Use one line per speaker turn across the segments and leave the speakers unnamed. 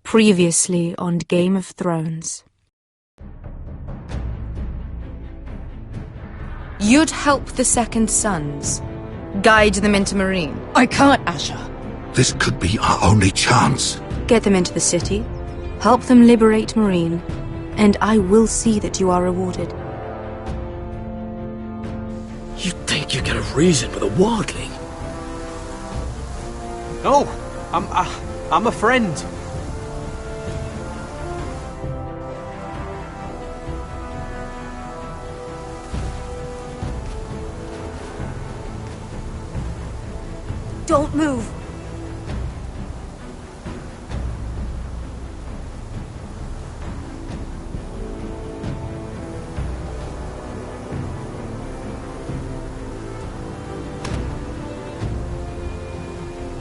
Previously on Game of Thrones. You'd help the Second Sons. Guide them into Marine.
I can't, Asher.
This could be our only chance.
Get them into the city. Help them liberate Marine. And I will see that you are rewarded.
You think you can have reason with a wildling?
No, I'm a friend.
Don't move.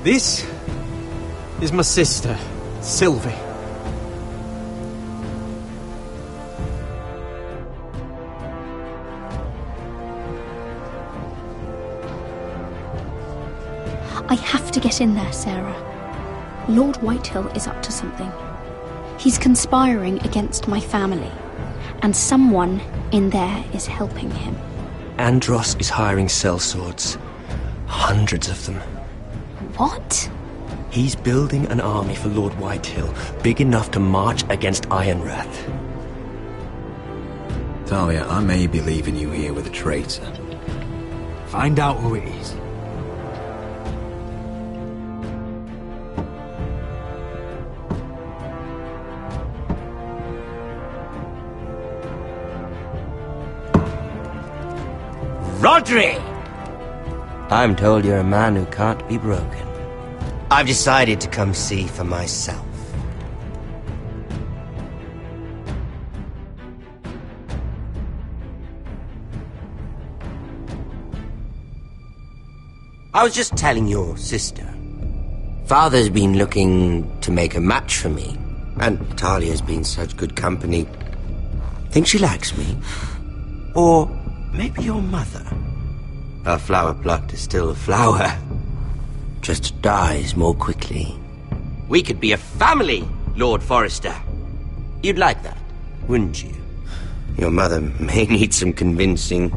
This is my sister, Sylvie.
I have to get in there, Sarah. Lord Whitehill is up to something. He's conspiring against my family, and someone in there is helping him.
Andros is hiring sellswords. Hundreds of them.
What?
He's building an army for Lord Whitehill, big enough to march against Ironrath.
Talia, I may be leaving you here with a traitor. Find out who it is.
Rodri! I'm told you're a man who can't be broken. I've decided to come see for myself. I was just telling your sister. Father's been looking to make a match for me, and Talia's been such good company. Think she likes me? Or maybe your mother? Her flower plucked is still a flower. Just dies more quickly. We could be a family, Lord Forrester. You'd like that, wouldn't you? Your mother may need some convincing.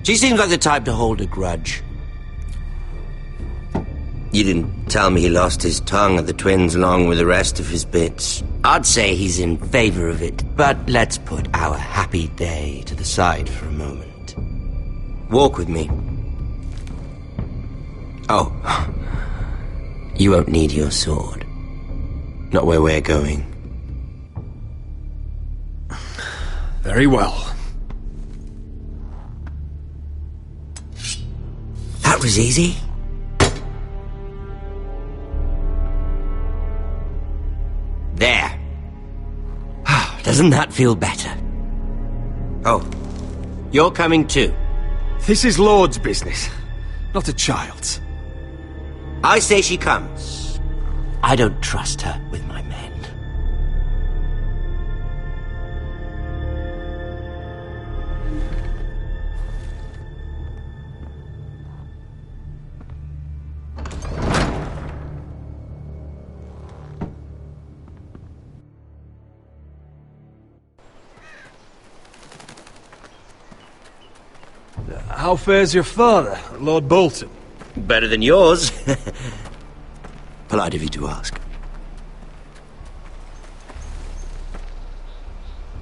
She seems like the type to hold a grudge. You didn't tell me he lost his tongue at the twins along with the rest of his bits. I'd say he's in favor of it, but let's put our happy day to the side for a moment. Walk with me. Oh, you won't need your sword. Not where we're going.
Very well.
That was easy. There. Doesn't that feel better? Oh, you're coming too.
This is Lord's business, not a child's.
I say she comes. I don't trust her with my men.
How fares your father, Lord Bolton?
Better than yours. Polite of you to ask.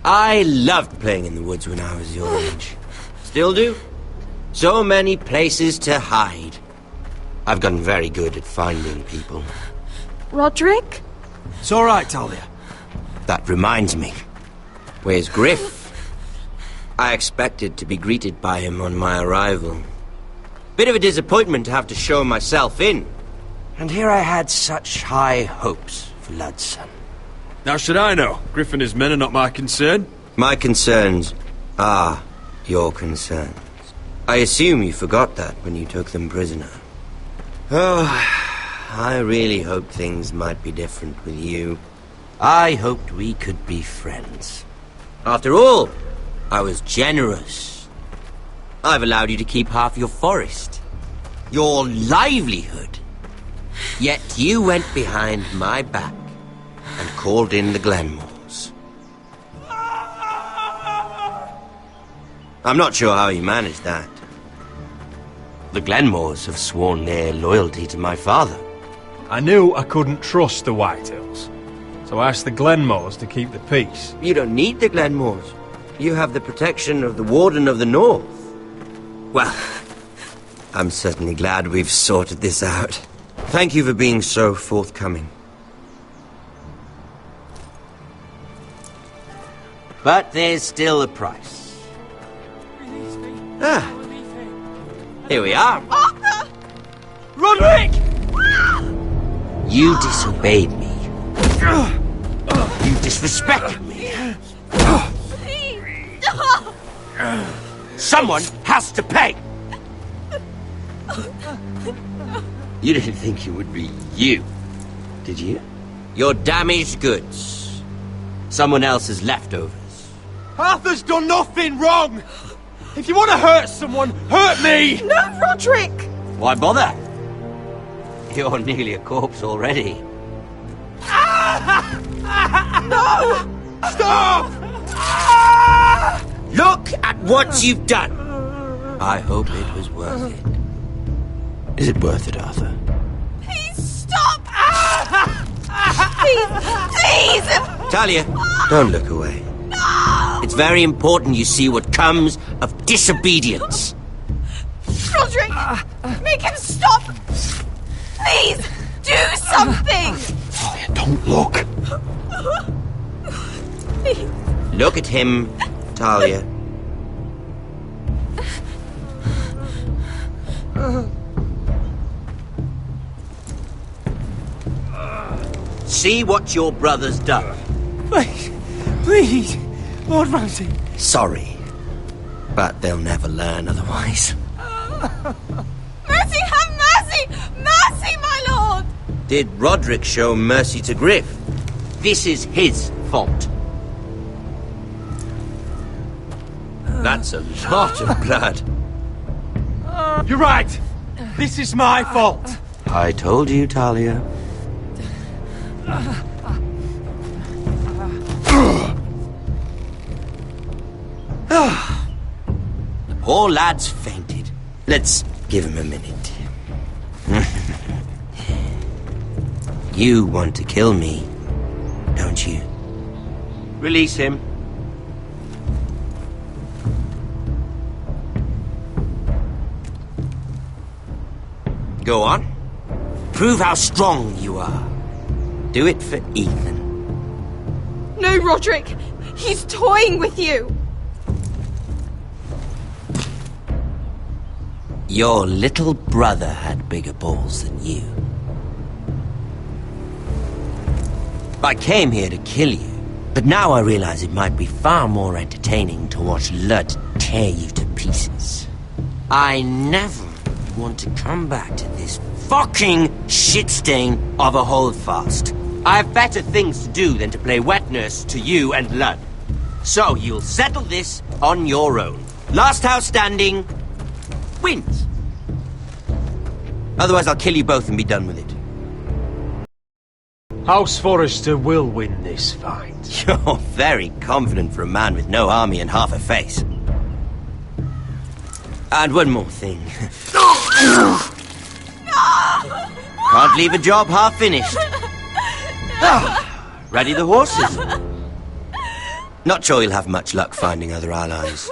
I loved playing in the woods when I was your age. Still do. So many places to hide. I've gotten very good at finding people.
Roderick?
It's all right, Talia.
That reminds me. Where's Griff? I expected to be greeted by him on my arrival. Bit of a disappointment to have to show myself in. And here I had such high hopes for Ludson.
Now should I know? Griff and his men are not my concern.
My concerns are your concerns. I assume you forgot that when you took them prisoner. Oh, I really hoped things might be different with you. I hoped we could be friends. After all, I was generous. I've allowed you to keep half your forest, your livelihood. Yet you went behind my back and called in the Glenmores. I'm not sure how he managed that. The Glenmores have sworn their loyalty to my father.
I knew I couldn't trust the Whitehills, so I asked the Glenmores to keep the peace.
You don't need the Glenmores. You have the protection of the Warden of the North. Well, I'm certainly glad we've sorted this out. Thank you for being so forthcoming. But there's still a price. Ah, here we are.
Arthur!
Roderick!
You disobeyed me. You disrespected me.
Please!
Someone has to pay! You didn't think it would be you, did you? Your damaged goods. Someone else's leftovers.
Arthur's done nothing wrong! If you want to hurt someone, hurt me!
No, Roderick!
Why bother? You're nearly a corpse already.
No!
Stop!
Look at what you've done! I hope it was worth it. Is it worth it, Arthur?
Please stop! Please! Please!
Talia, don't look away.
No!
It's very important you see what comes of disobedience.
Roderick! Make him stop! Please! Do something!
Talia, don't look.
Please.
Look at him, Talia. See what your brother's done.
Please, Lord Ramsay.
Sorry, but they'll never learn otherwise.
Mercy, have mercy! Mercy, my lord!
Did Roderick show mercy to Griff? This is his fault. That's a lot of blood.
You're right. This is my fault.
I told you, Talia. The poor lad's fainted. Let's give him a minute. You want to kill me, don't you? Release him. Go on. Prove how strong you are. Do it for Ethan.
No, Roderick! He's toying with you!
Your little brother had bigger balls than you. I came here to kill you, but now I realize it might be far more entertaining to watch Lud tear you to pieces. I never want to come back to this fucking shit stain of a holdfast. I have better things to do than to play wet nurse to you and Lud. So you'll settle this on your own. Last house standing wins. Otherwise I'll kill you both and be done with it.
House Forrester will win this fight.
You're very confident for a man with no army and half a face. And one more thing. Can't leave a job half finished. Ready the horses? Not sure you'll have much luck finding other allies.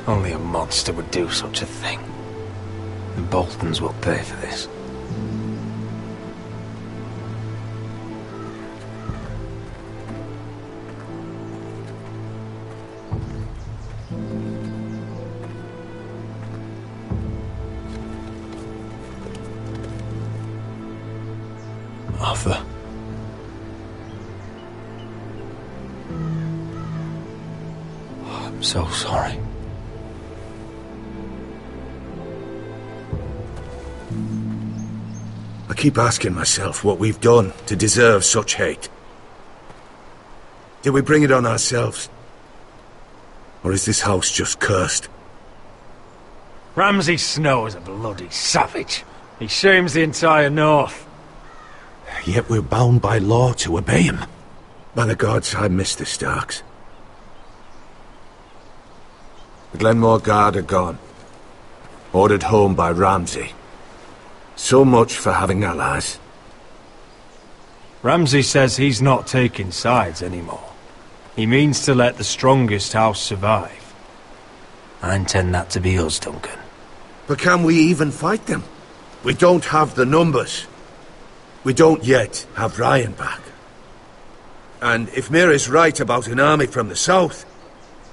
Only a monster would do such a thing. The Boltons will pay for this.
Arthur.
I'm so sorry.
I keep asking myself what we've done to deserve such hate. Did we bring it on ourselves? Or is this house just cursed?
Ramsay Snow is a bloody savage. He shames the entire North.
Yet we're bound by law to obey him. By the gods, I miss the Starks. The Glenmore Guard are gone. Ordered home by Ramsay. So much for having allies.
Ramsay says he's not taking sides anymore. He means to let the strongest house survive.
I intend that to be us, Duncan.
But can we even fight them? We don't have the numbers. We don't yet have Ryan back. And if Mira's right about an army from the south...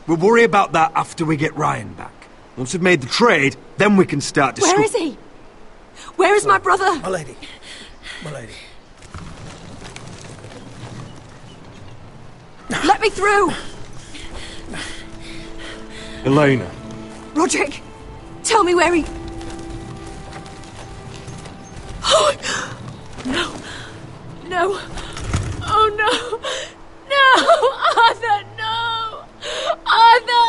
We'll worry about that after we get Ryan back. Once we've made the trade, then we can start
Where is he? Where is my brother?
My lady. My lady.
Let me through!
Elena.
Roderick, tell me where he... Oh, no. No. Oh, no. No! Arthur, no! Arthur!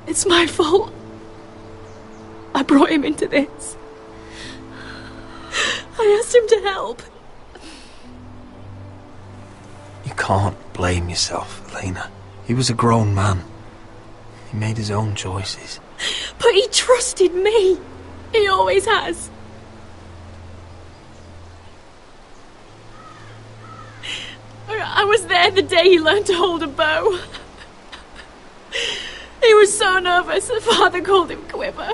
It's my fault. I brought him into this. I asked him to help.
You can't blame yourself, Elena. He was a grown man. He made his own choices.
But he trusted me. He always has. I was there the day he learned to hold a bow. He was so nervous that Father called him Quiver.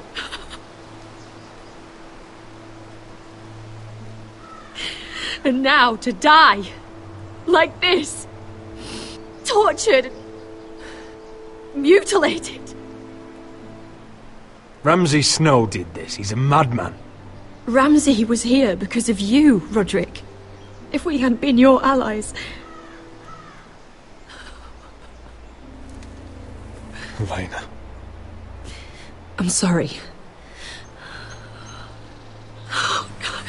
And now to die. Like this. Tortured. Mutilated.
Ramsay Snow did this. He's a madman.
Ramsay was here because of you, Roderick. If we hadn't been your allies...
Elena.
I'm sorry. Oh, God.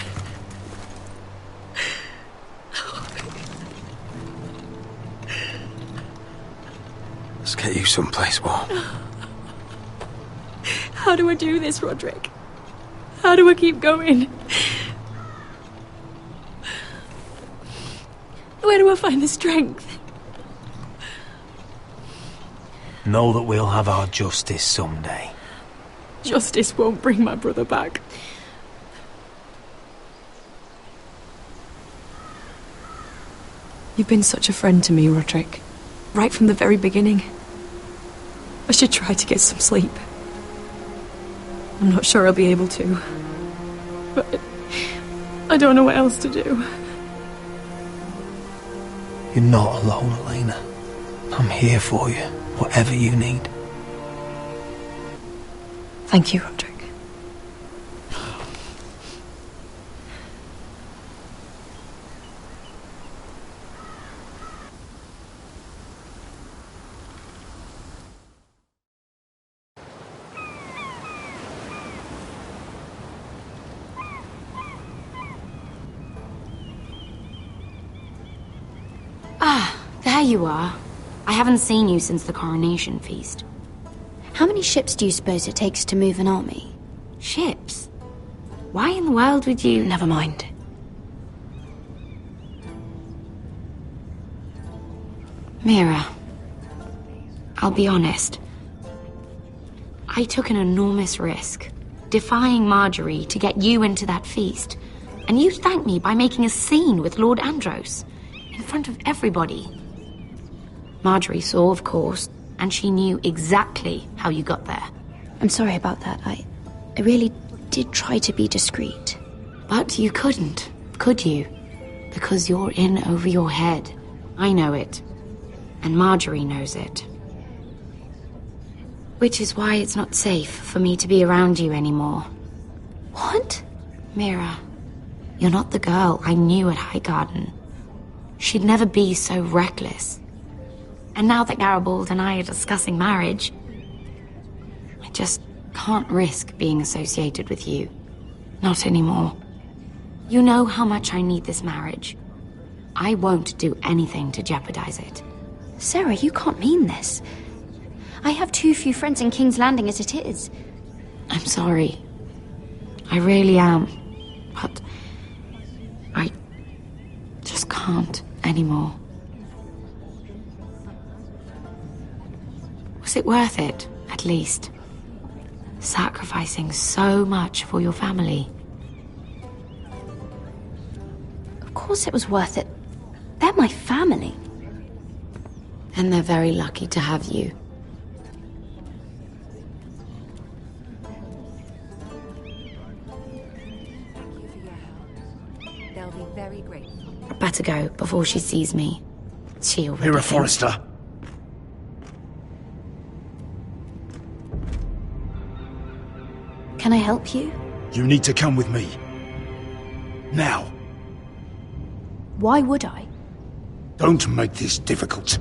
Let's get you someplace warm.
How do I do this, Roderick? How do I keep going? Where do I find the strength?
Know that we'll have our justice someday.
Justice won't bring my brother back. You've been such a friend to me, Roderick. Right from the very beginning. I should try to get some sleep. I'm not sure I'll be able to. But I don't know what else to do.
You're not alone, Elena. I'm here for you, whatever you need.
Thank you, Roderick.
Ah, there you are. I haven't seen you since the coronation feast.
How many ships do you suppose it takes to move an army?
Ships? Why in the world would you...
Never mind.
Mira, I'll be honest. I took an enormous risk, defying Marjorie to get you into that feast. And you thanked me by making a scene with Lord Andros, in front of everybody. Marjorie saw, of course, and she knew exactly how you got there.
I'm sorry about that. I really did try to be discreet.
But you couldn't, could you? Because you're in over your head. I know it. And Marjorie knows it. Which is why it's not safe for me to be around you anymore.
What?
Mira, you're not the girl I knew at Highgarden. She'd never be so reckless. And now that Garibald and I are discussing marriage, I just can't risk being associated with you. Not anymore. You know how much I need this marriage. I won't do anything to jeopardize it.
Sarah, you can't mean this. I have too few friends in King's Landing as it is.
I'm sorry. I really am. But I just can't anymore. Was it worth it, at least? Sacrificing so much for your family?
Of course it was worth it. They're my family.
And they're very lucky to have you.
They'll be very grateful.
Better go before she sees me. She already
Mira
thinks-
Forrester.
Can I help you?
You need to come with me. Now.
Why would I?
Don't make this difficult.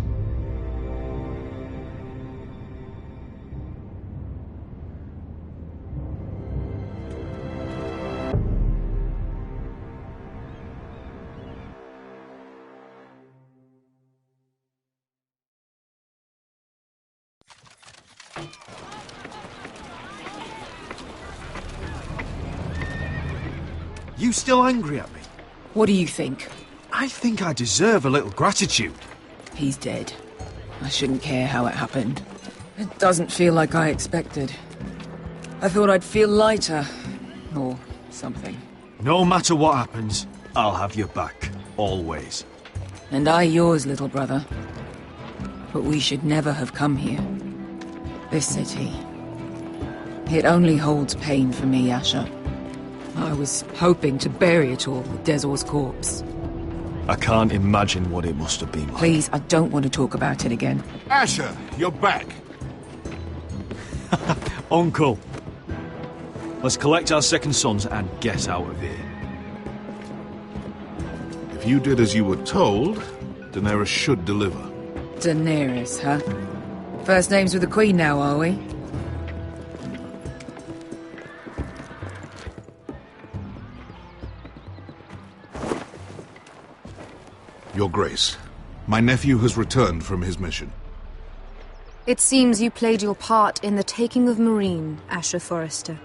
You still angry at me?
What do you think?
I think I deserve a little gratitude.
He's dead. I shouldn't care how it happened. It doesn't feel like I expected. I thought I'd feel lighter. Or something.
No matter what happens, I'll have your back. Always.
And I yours, little brother. But we should never have come here. This city. It only holds pain for me, Asher. I was hoping to bury it all with Dezor's corpse.
I can't imagine what it must have been like.
Please, I don't want to talk about it again.
Asher, you're back.
Uncle. Let's collect our second sons and get out of here.
If you did as you were told, Daenerys should deliver.
Daenerys, huh? First names with the Queen now, are we?
Your Grace, my nephew has returned from his mission.
It seems you played your part in the taking of Meereen, Asher Forrester.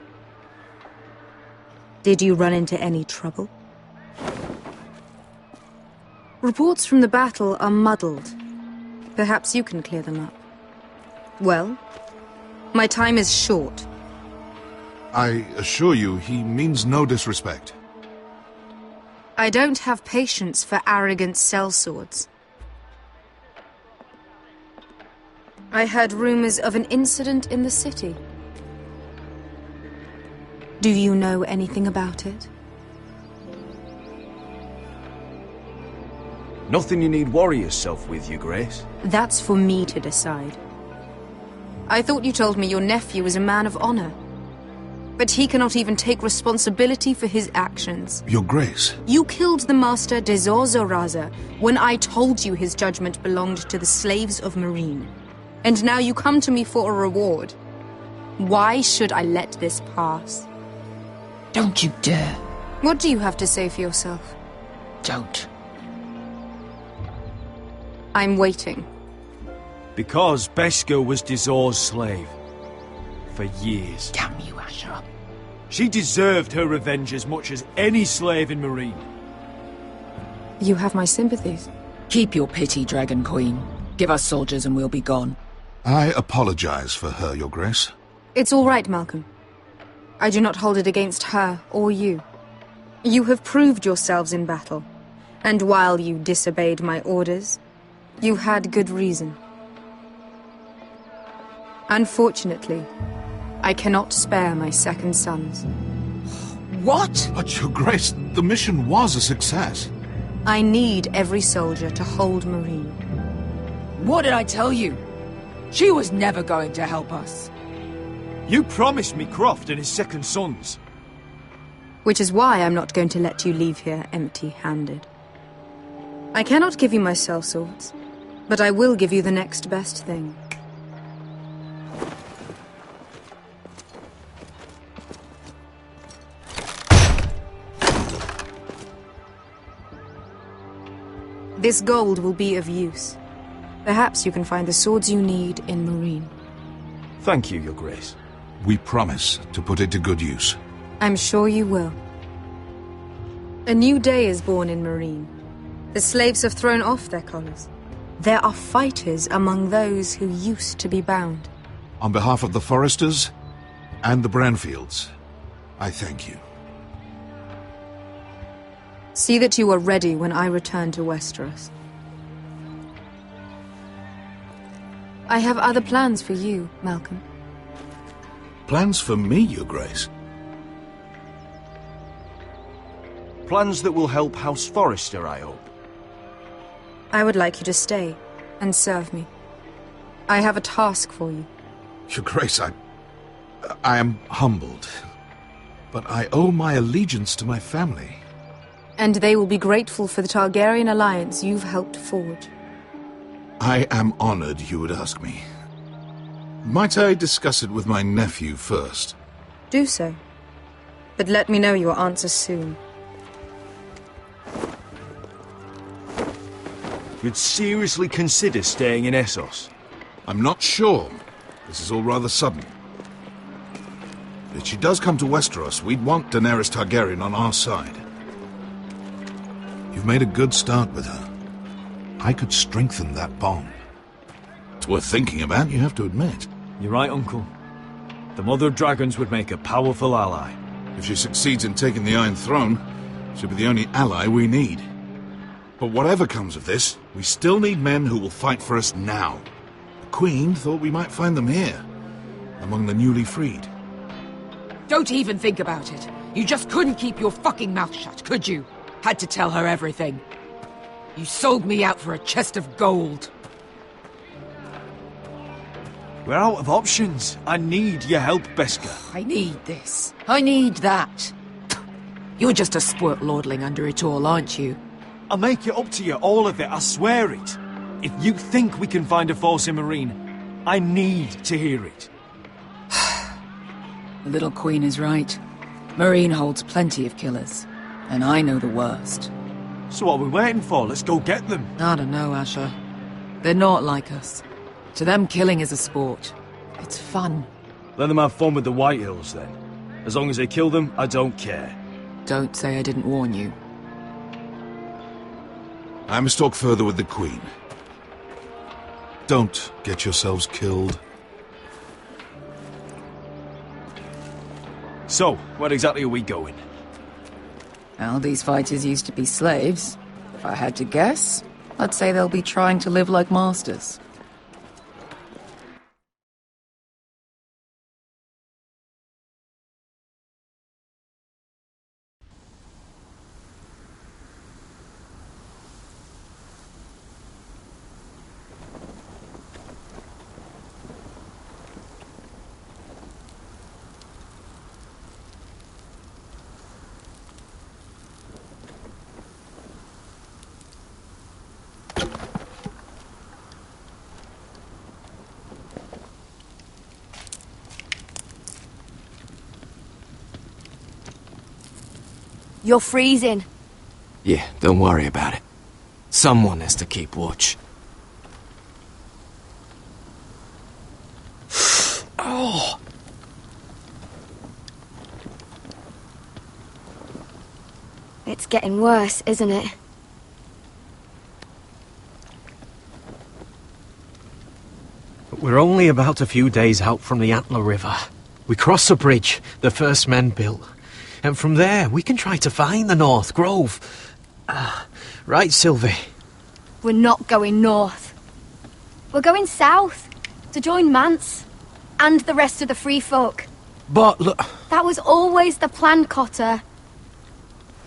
Did you run into any trouble? Reports from the battle are muddled. Perhaps you can clear them up. Well, my time is short.
I assure you, he means no disrespect.
I don't have patience for arrogant sellswords. I heard rumors of an incident in the city. Do you know anything about it?
Nothing you need worry yourself with, Your Grace.
That's for me to decide. I thought you told me your nephew was a man of honor. But he cannot even take responsibility for his actions.
Your Grace.
You killed the master Dezor Zoraza when I told you his judgment belonged to the slaves of Meereen. And now you come to me for a reward. Why should I let this pass?
Don't you dare.
What do you have to say for yourself?
Don't.
I'm waiting.
Because Beskha was Dizor's slave. For years.
Damn you, Asher.
She deserved her revenge as much as any slave in Marine.
You have my sympathies.
Keep your pity, Dragon Queen. Give us soldiers and we'll be gone.
I apologize for her, Your Grace.
It's all right, Malcolm. I do not hold it against her or you. You have proved yourselves in battle, and while you disobeyed my orders, you had good reason. Unfortunately, I cannot spare my second sons.
What?
But, Your Grace, the mission was a success.
I need every soldier to hold Marine.
What did I tell you? She was never going to help us.
You promised me Croft and his second sons.
Which is why I'm not going to let you leave here empty-handed. I cannot give you my sellswords, but I will give you the next best thing. This gold will be of use. Perhaps you can find the swords you need in Marine.
Thank you, Your Grace.
We promise to put it to good use.
I'm sure you will. A new day is born in Marine. The slaves have thrown off their collars. There are fighters among those who used to be bound.
On behalf of the Foresters and the Branfields, I thank you.
See that you are ready when I return to Westeros. I have other plans for you, Malcolm.
Plans for me, Your Grace?
Plans that will help House Forrester, I hope.
I would like you to stay and serve me. I have a task for you.
Your Grace, I am humbled, but I owe my allegiance to my family.
And they will be grateful for the Targaryen alliance you've helped forge.
I am honored you would ask me. Might I discuss it with my nephew first?
Do so. But let me know your answer soon.
You'd seriously consider staying in Essos?
I'm not sure. This is all rather sudden. If she does come to Westeros, we'd want Daenerys Targaryen on our side. You've made a good start with her. I could strengthen that bond. It's worth thinking about, you have to admit.
You're right, Uncle. The Mother of Dragons would make a powerful ally.
If she succeeds in taking the Iron Throne, she'll be the only ally we need. But whatever comes of this, we still need men who will fight for us now. The Queen thought we might find them here, among the newly freed.
Don't even think about it. You just couldn't keep your fucking mouth shut, could you? Had to tell her everything. You sold me out for a chest of gold.
We're out of options. I need your help, Beskha.
I need this. I need that. You're just a spoilt lordling under it all, aren't you?
I'll make it up to you, all of it, I swear it. If you think we can find a force in Marine, I need to hear it.
The little queen is right. Marine holds plenty of killers, and I know the worst.
So what are we waiting for? Let's go get them.
I don't know, Asher. They're not like us. To them, killing is a sport. It's fun.
Let them have fun with the White Hills, then. As long as they kill them, I don't care.
Don't say I didn't warn you.
I must talk further with the Queen. Don't get yourselves killed.
So, where exactly are we going?
Well, these fighters used to be slaves. If I had to guess, I'd say they'll be trying to live like masters.
You're freezing.
Yeah, don't worry about it. Someone has to keep watch.
It's getting worse, isn't it?
We're only about a few days out from the Antler River. We cross the bridge the first men built. And from there, we can try to find the North Grove. Right, Sylvie?
We're not going north. We're going south, to join Mance, and the rest of the free folk.
But look...
That was always the plan, Cotter.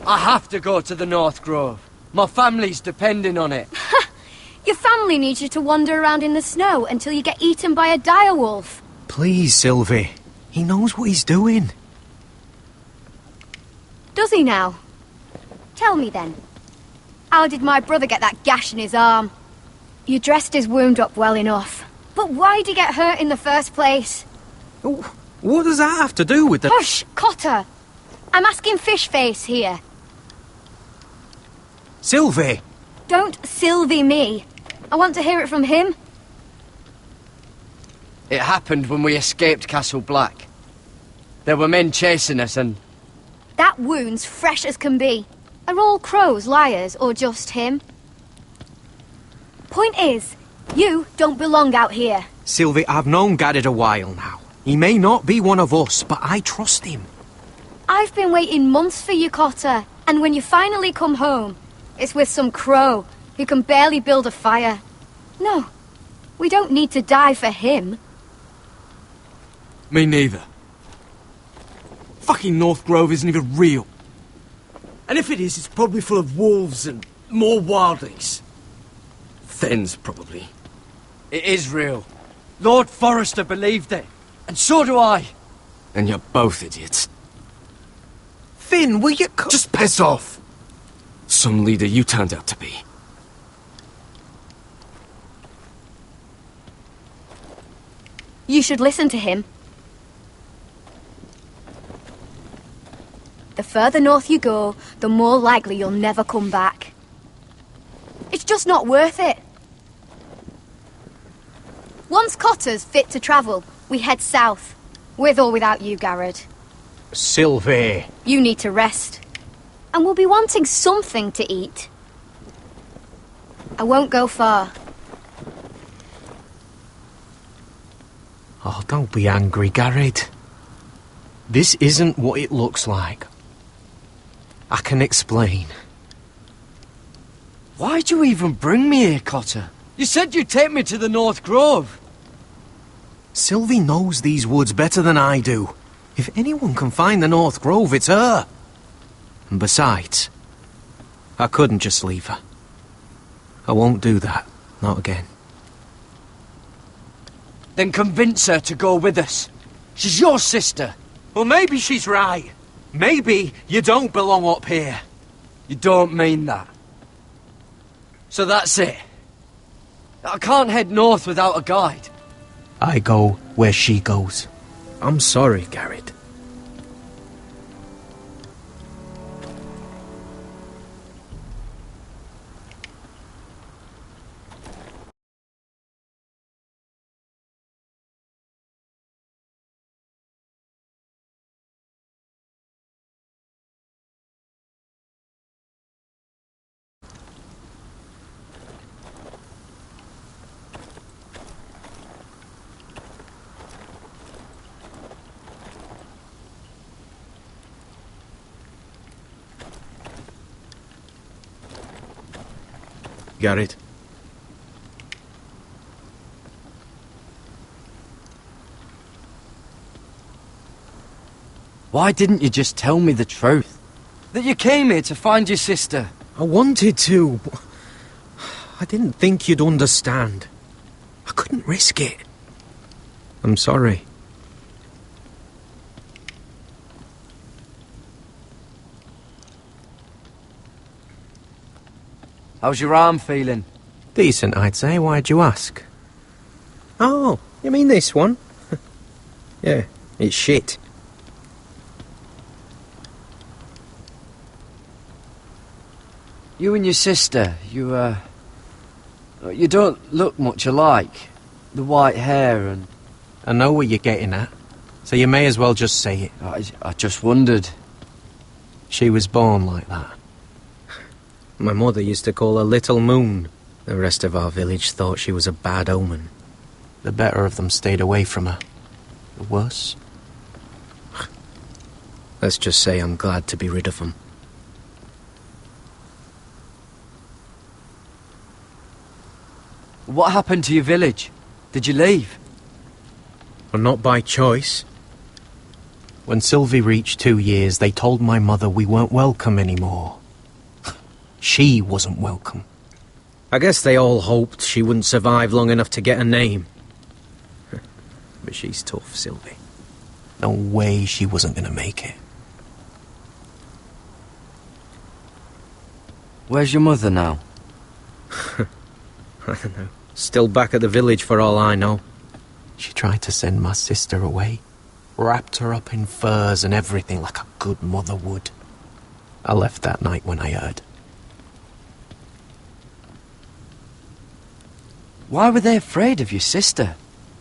I have to go to the North Grove. My family's depending on it.
Your family needs you to wander around in the snow until you get eaten by a direwolf.
Please, Sylvie. He knows what he's doing.
Does he now? Tell me then. How did my brother get that gash in his arm? You dressed his wound up well enough. But why'd he get hurt in the first place?
What does that have to do with the...
Hush, Cotter! I'm asking Fishface here.
Sylvie!
Don't Sylvie me. I want to hear it from him.
It happened when we escaped Castle Black. There were men chasing us and...
That wound's fresh as can be. Are all crows liars, or just him? Point is, you don't belong out here.
Sylvie, I've known Garrett a while now. He may not be one of us, but I trust him.
I've been waiting months for you, Cotter. And when you finally come home, it's with some crow who can barely build a fire. No, we don't need to die for him.
Me neither. Fucking North Grove isn't even real. And if it is, it's probably full of wolves and more wildlings. Thens, probably. It is real. Lord Forrester believed it. And so do I. And you're both idiots.
Finn, will you...
Just piss off. Some leader you turned out to be.
You should listen to him. The further north you go, the more likely you'll never come back. It's just not worth it. Once Cotter's fit to travel, we head south. With or without you, Garrett.
Sylvie.
You need to rest. And we'll be wanting something to eat. I won't go far.
Oh, don't be angry, Garrett. This isn't what it looks like. I can explain.
Why'd you even bring me here, Cotter? You said you'd take me to the North Grove.
Sylvie knows these woods better than I do. If anyone can find the North Grove, it's her. And besides, I couldn't just leave her. I won't do that. Not again.
Then convince her to go with us. She's your sister.
Well, maybe she's right. Maybe you don't belong up here.
You don't mean that. So that's it. I can't head north without a guide.
I go where she goes. I'm sorry, Garrett. Garrett.
Why didn't you just tell me the truth? That you came here to find your sister?
I wanted to, but I didn't think you'd understand. I couldn't risk it. I'm sorry.
How's your arm feeling?
Decent, I'd say. Why'd you ask? Oh, you mean this one? Yeah, it's shit.
You and your sister, you don't look much alike. The white hair and...
I know what you're getting at, so you may as well just say it.
I just wondered.
She was born like that. My mother used to call her Little Moon. The rest of our village thought she was a bad omen. The better of them stayed away from her. The worse? Let's just say I'm glad to be rid of them.
What happened to your village? Did you leave?
Well, not by choice. When Sylvie reached 2 years, they told my mother we weren't welcome anymore. She wasn't welcome. I guess they all hoped she wouldn't survive long enough to get a name. But she's tough, Sylvie. No way she wasn't gonna make it.
Where's your mother now?
I don't know. Still back at the village for all I know. She tried to send my sister away. Wrapped her up in furs and everything like a good mother would. I left that night when I heard.
Why were they afraid of your sister?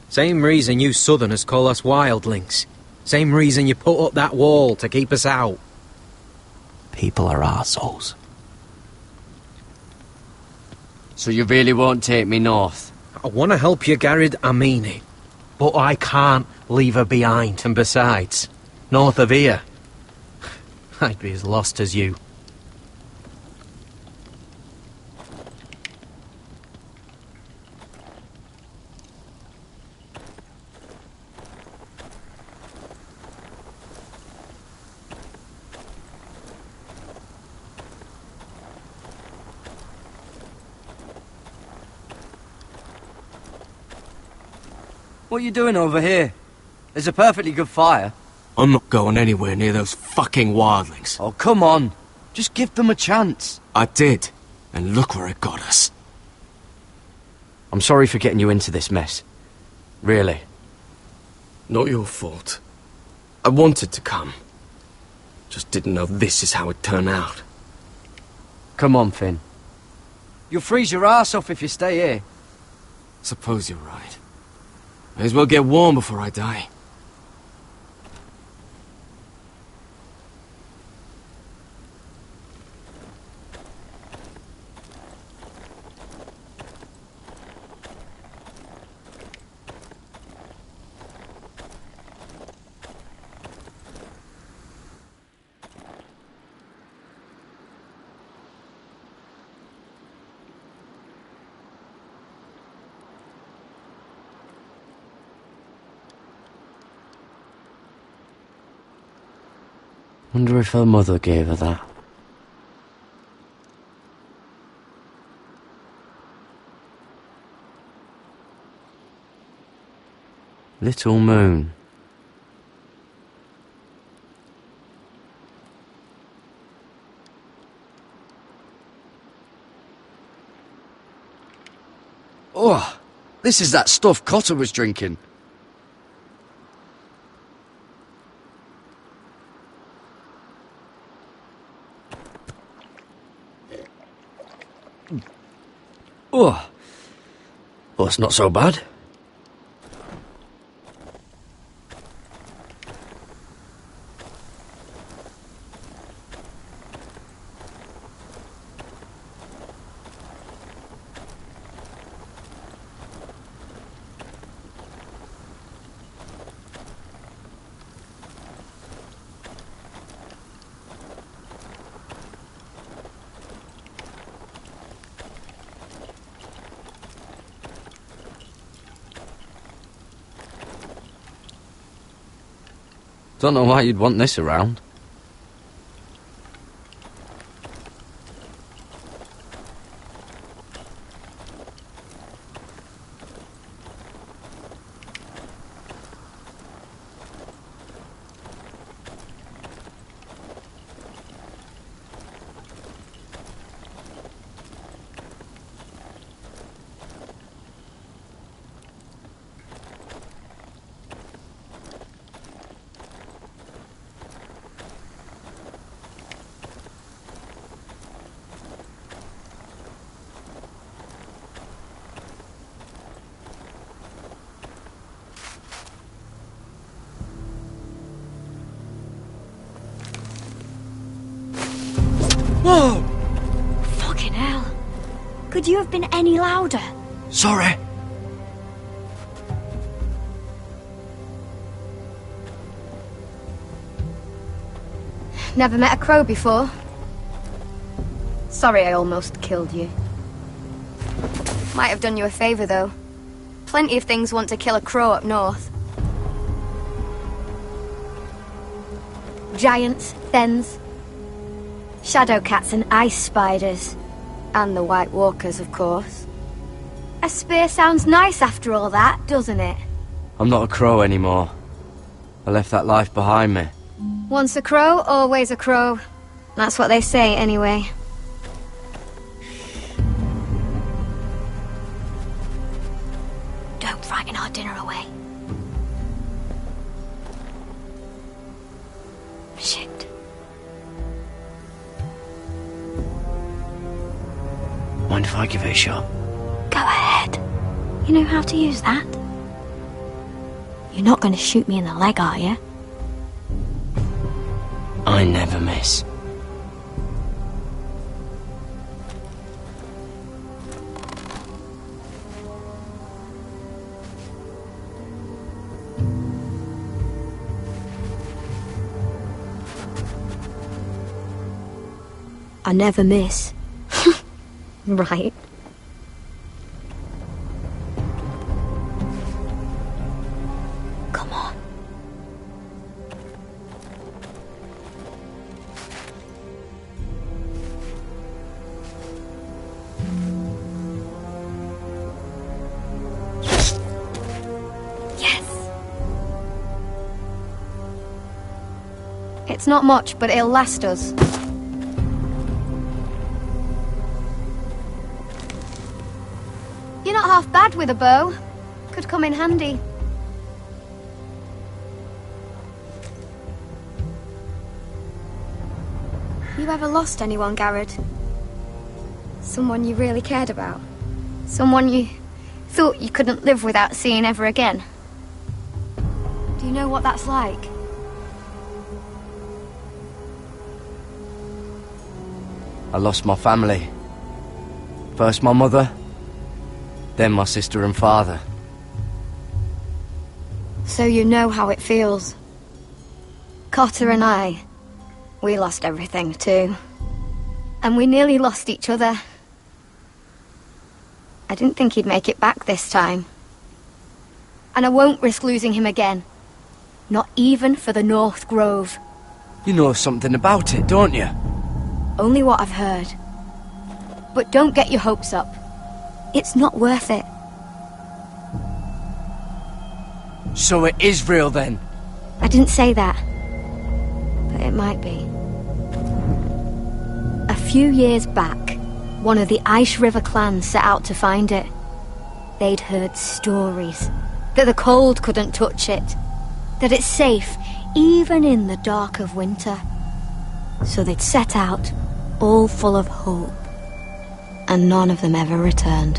Same reason you southerners call us wildlings. Same reason you put up that wall to keep us out. People are arseholes.
So you really won't take me north?
I want to help you, Garrod, I mean it. But I can't leave her behind. And besides, north of here, I'd be as lost as you.
What are you doing over here? There's a perfectly good fire. I'm not going anywhere near those fucking wildlings. Oh, come on. Just give them a chance. I did, and look where it got us. I'm sorry for getting you into this mess. Really.
Not your fault. I wanted to come. Just didn't know this is how it'd turn out.
Come on, Finn. You'll freeze your ass off if you stay here.
Suppose you're right. May as well get warm before I die.
Wonder if her mother gave her that. Little Moon. Oh, this is that stuff Cotter was drinking. Oh, well, it's not so bad. Don't know why you'd want this around.
Could you have been any louder?
Sorry.
Never met a crow before. Sorry I almost killed you. Might have done you a favour, though. Plenty of things want to kill a crow up north. Giants, thens, shadow cats and ice spiders. And the White Walkers, of course. A spear sounds nice after all that, doesn't it?
I'm not a crow anymore. I left that life behind me.
Once a crow, always a crow. That's what they say, anyway.
Don't frighten our dinner away. Shit.
Mind if I give it a shot?
Go ahead. You know how to use that? You're not going to shoot me in the leg, are you?
I never miss.
I never miss. Right.
Come on. Yes.
It's not much, but it'll last us. You're not half bad with a bow. Could come in handy. You ever lost anyone, Garrett? Someone you really cared about? Someone you thought you couldn't live without seeing ever again? Do you know what that's like?
I lost my family. First my mother, then my sister and father.
So you know how it feels. Cotter and I, we lost everything too. And we nearly lost each other. I didn't think he'd make it back this time. And I won't risk losing him again. Not even for the North Grove.
You know something about it, don't you?
Only what I've heard. But don't get your hopes up. It's not worth it.
So it is real then?
I didn't say that. But it might be. A few years back, one of the Ice River clans set out to find it. They'd heard stories. That the cold couldn't touch it. That it's safe, even in the dark of winter. So they'd set out, all full of hope. And none of them ever returned.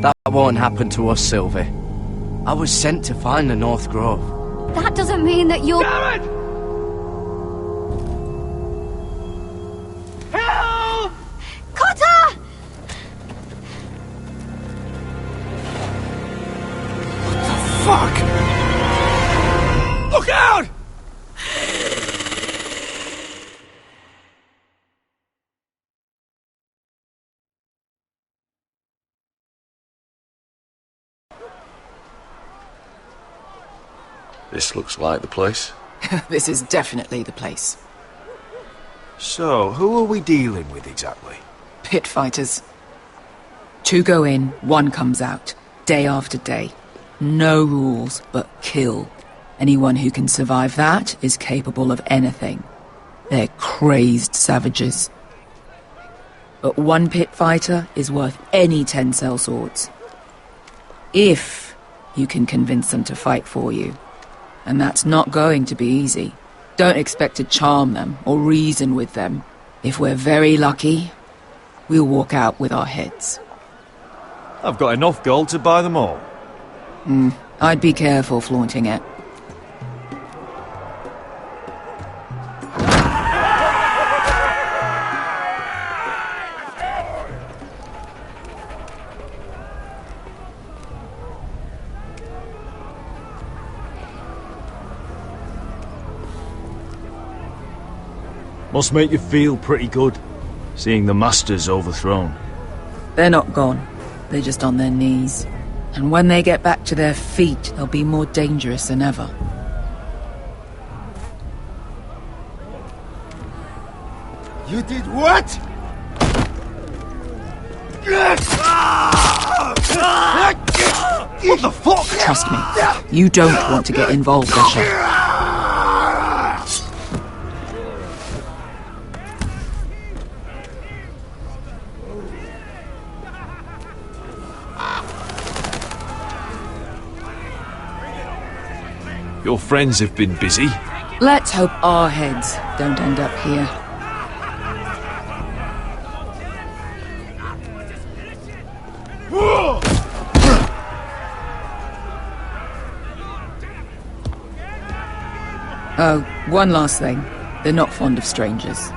That won't happen to us, Sylvie. I was sent to find the North Grove.
That doesn't mean that you'll...
Garrett! Help!
Cotter!
Fuck! Look out!
This looks like the place.
This is definitely the place.
So, who are we dealing with exactly?
Pit fighters. 2 go in, 1 comes out, day after day. No rules, but kill. Anyone who can survive that is capable of anything. They're crazed savages. But 1 pit fighter is worth any 10 sellswords. If you can convince them to fight for you. And that's not going to be easy. Don't expect to charm them or reason with them. If we're very lucky, we'll walk out with our heads.
I've got enough gold to buy them all.
I'd be careful flaunting it.
Must make you feel pretty good, seeing the Masters overthrown.
They're not gone. They're just on their knees. And when they get back to their feet, they'll be more dangerous than ever.
You did what?
What the fuck?
Trust me, you don't want to get involved, Asher.
Your friends have been busy.
Let's hope our heads don't end up here. Oh, one last thing. They're not fond of strangers.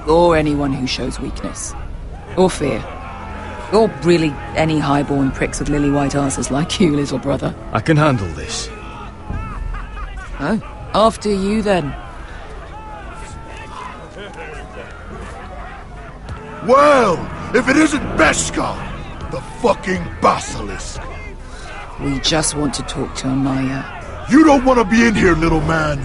Or anyone who shows weakness. Or fear. Or really any highborn pricks with lily-white asses like you, little brother.
I can handle this.
Oh, after you then.
Well, if it isn't Beshka, the fucking basilisk.
We just want to talk to Amaya.
You don't want to be in here, little man.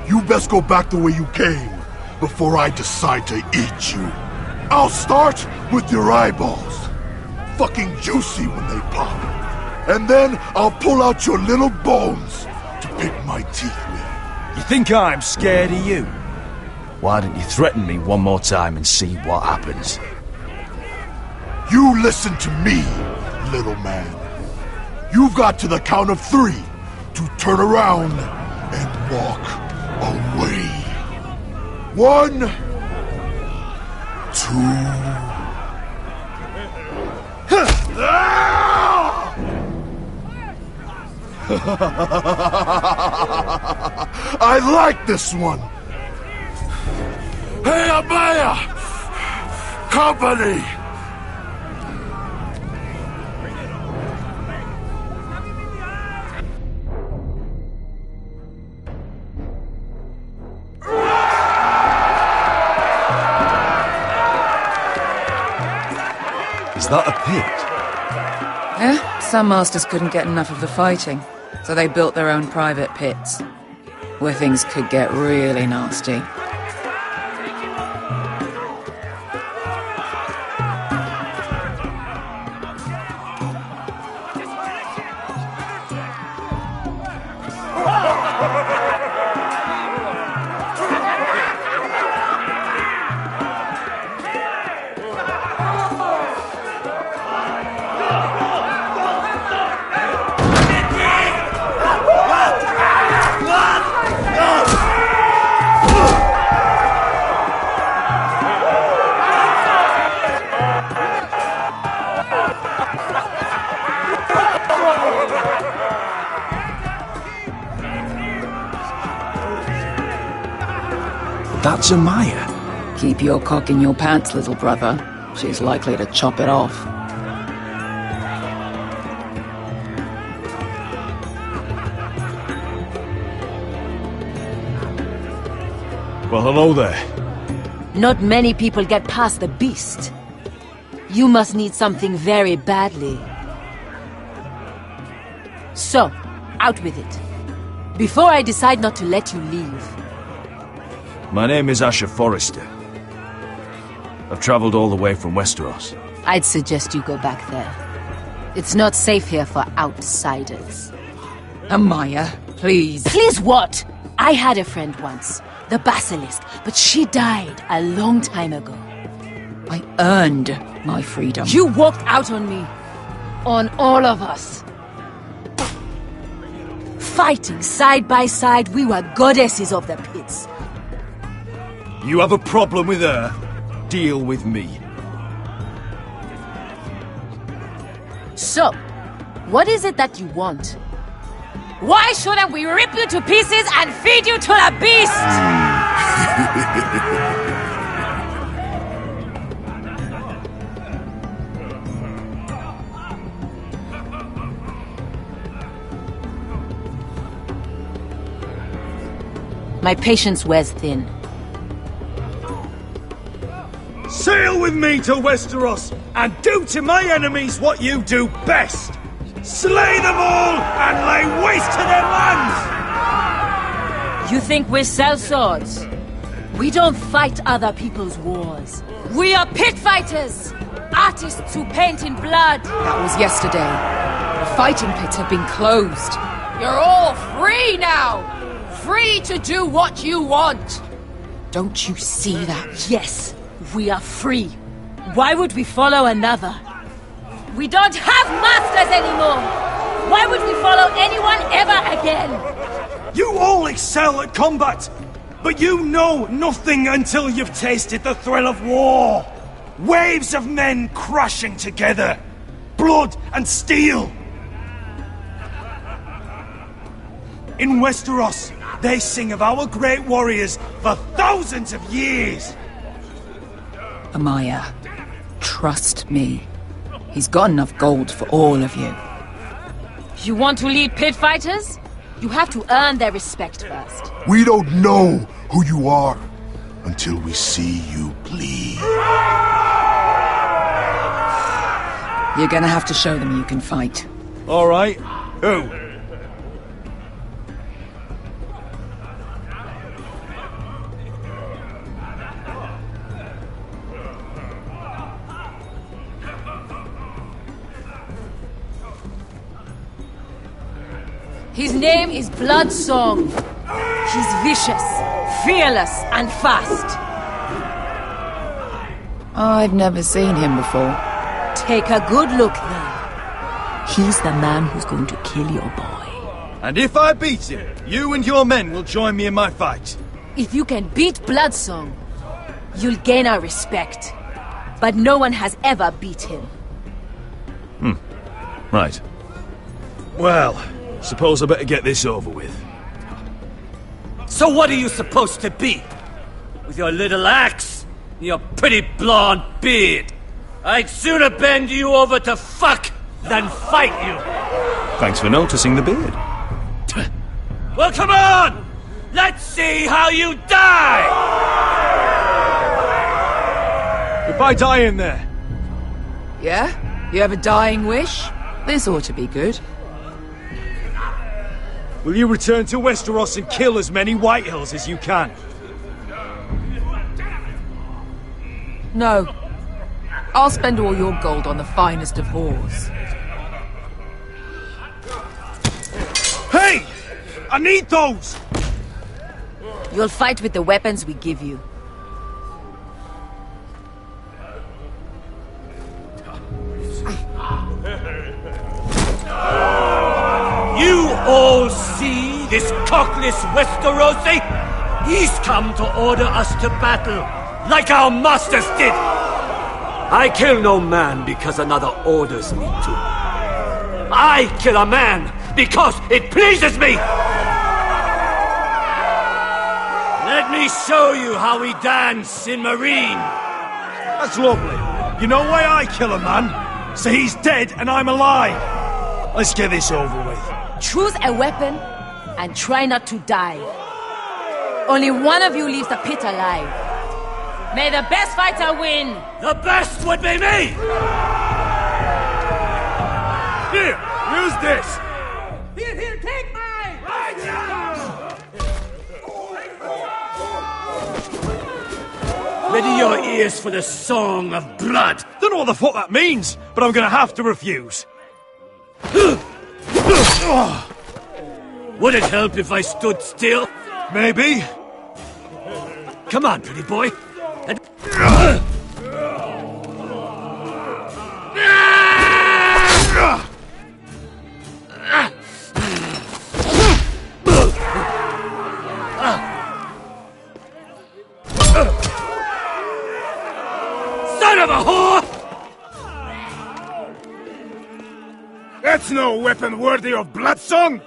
You best go back the way you came before I decide to eat you. I'll start with your eyeballs. Fucking juicy when they pop. And then I'll pull out your little bones to pick my teeth with.
You think I'm scared of you? Why don't you threaten me one more time and see what happens?
You listen to me, little man. You've got to the count of 3 to turn around and walk away. 1, 2... I like this one. Hey, Amaya! Company!
Is that a pit?
Yeah, some masters couldn't get enough of the fighting, so they built their own private pits, where things could get really nasty.
That's Amaya.
Keep your cock in your pants, little brother. She's likely to chop it off.
Well, hello there.
Not many people get past the beast. You must need something very badly. So, out with it. Before I decide not to let you leave.
My name is Asher Forrester. I've travelled all the way from Westeros.
I'd suggest you go back there. It's not safe here for outsiders.
Amaya, please.
Please what? I had a friend once, the Basilisk, but she died a long time ago.
I earned my freedom.
You walked out on me. On all of us. Fighting side by side, we were goddesses of the pits.
You have a problem with her? Deal with me.
So, what is it that you want? Why shouldn't we rip you to pieces and feed you to the beast? My patience wears thin.
Sail with me to Westeros and do to my enemies what you do best. Slay them all and lay waste to their lands!
You think we sell swords? We don't fight other people's wars. We are pit fighters! Artists who paint in blood!
That was yesterday. The fighting pits have been closed.
You're all free now! Free to do what you want!
Don't you see that?
Yes, we are free. Why would we follow another? We don't have masters anymore! Why would we follow anyone ever again?
You all excel at combat, but you know nothing until you've tasted the thrill of war. Waves of men crashing together. Blood and steel. In Westeros, they sing of our great warriors for thousands of years.
Amaya, trust me. He's got enough gold for all of you.
You want to lead pit fighters? You have to earn their respect first.
We don't know who you are until we see you bleed.
You're gonna have to show them you can fight.
All right. Who?
His name is Bloodsong. He's vicious, fearless, and fast.
I've never seen him before.
Take a good look then. He's the man who's going to kill your boy.
And if I beat him, you and your men will join me in my fight.
If you can beat Bloodsong, you'll gain our respect. But no one has ever beat him.
Right. Well, suppose I better get this over with.
So what are you supposed to be? With your little axe and your pretty blonde beard? I'd sooner bend you over to fuck than fight you.
Thanks for noticing the beard.
Well, come on! Let's see how you die!
If I die in there...
Yeah? You have a dying wish? This ought to be good.
Will you return to Westeros and kill as many Whitehills as you can?
No. I'll spend all your gold on the finest of whores.
Hey! I need those!
You'll fight with the weapons we give you.
You all see this cockless Westerosi? He's come to order us to battle, like our masters did. I kill no man because another orders me to. I kill a man because it pleases me! Let me show you how we dance in Marine.
That's lovely. You know why I kill a man? So he's dead and I'm alive. Let's get this over with.
Choose a weapon and try not to die. Only one of you leaves the pit alive. May the best fighter win!
The best would be me!
Here, use this!
Here, take mine! Ready your ears for the song of blood.
Don't know what the fuck that means, but I'm gonna have to refuse.
Would it help if I stood still?
Maybe.
Come on, pretty boy. And... Son of a whore!
That's no weapon worthy of Bloodsong!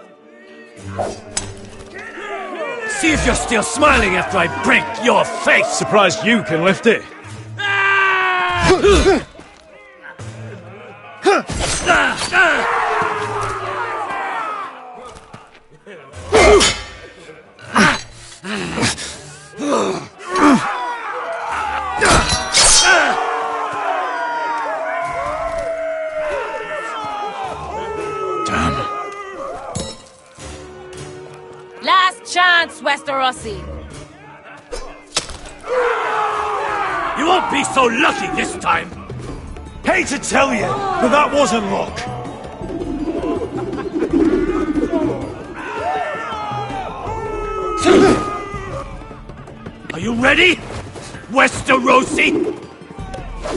See if you're still smiling after I break your face!
Surprised you can lift it.
Rossi.
You won't be so lucky this time. Hate to tell you, but that wasn't luck. Are you ready, Westerosi?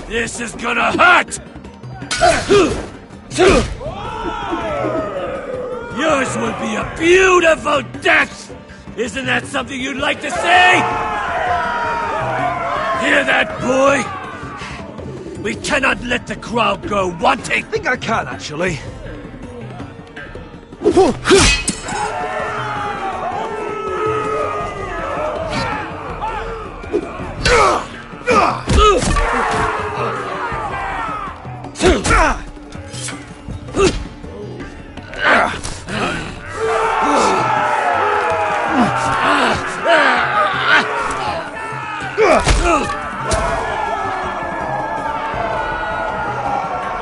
This is gonna hurt! Yours will be a beautiful death! Isn't that something you'd like to say? Hear that, boy? We cannot let the crowd go wanting! I think I can, actually.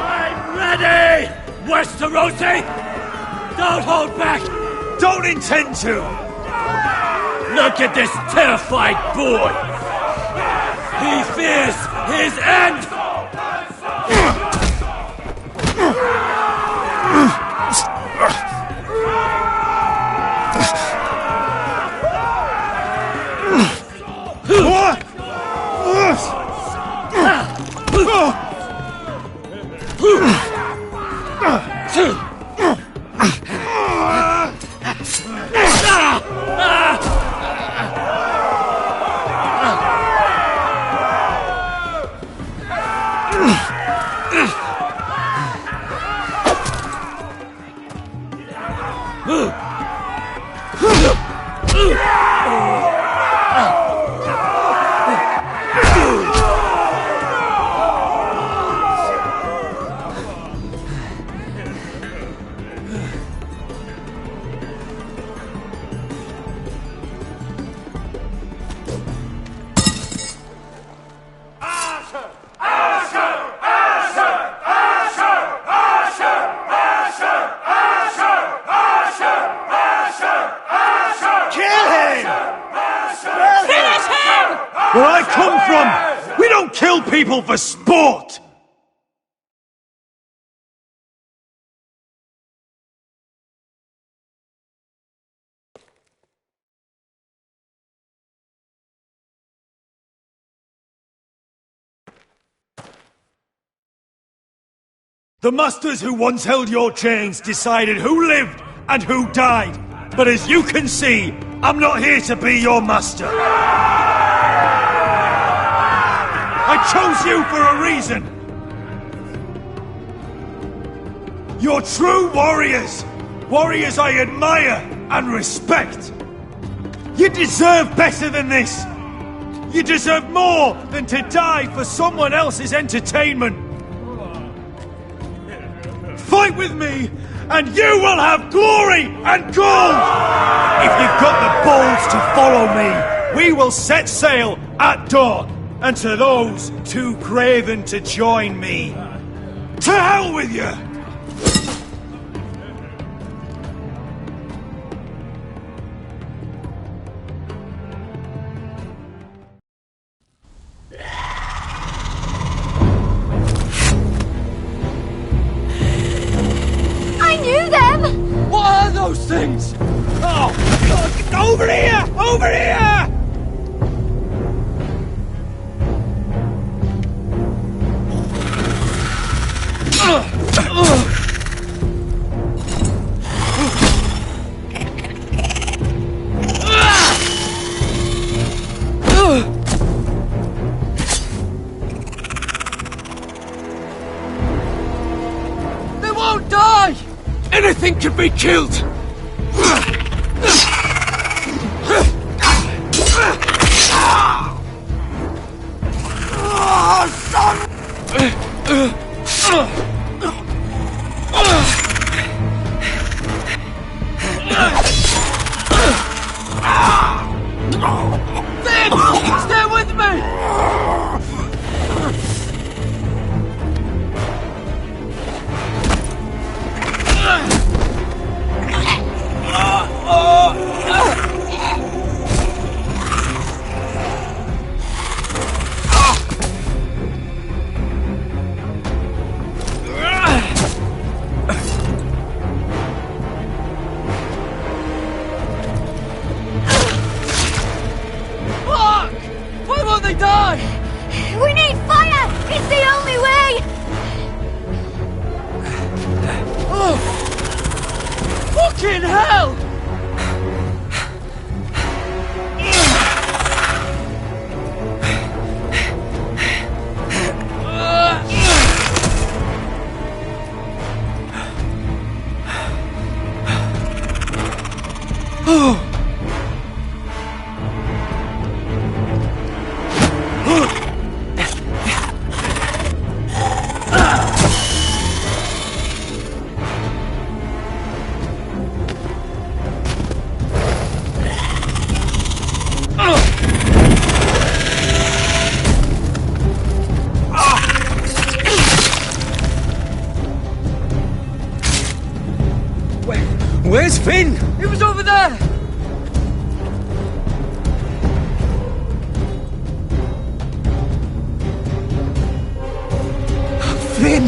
I'm ready, Westerosi! Don't hold back! Don't intend to! Look at this terrified boy! He fears his end! Where I come from, we don't kill people for sport! The masters who once held your chains decided who lived and who died. But as you can see, I'm not here to be your master. I chose you for a reason. You're true warriors. Warriors I admire and respect. You deserve better than this. You deserve more than to die for someone else's entertainment. Fight with me, and you will have glory and gold! If you've got the balls to follow me, we will set sail at dawn. And to those too craven to join me, to hell with you!
I knew them!
What are those things? Oh, God, over here! Over here! They won't die! Anything can be killed! Stay with me! I die!
We need fire! It's the only way!
Oh! Fucking hell!
Where's Finn?
He was over there!
Finn!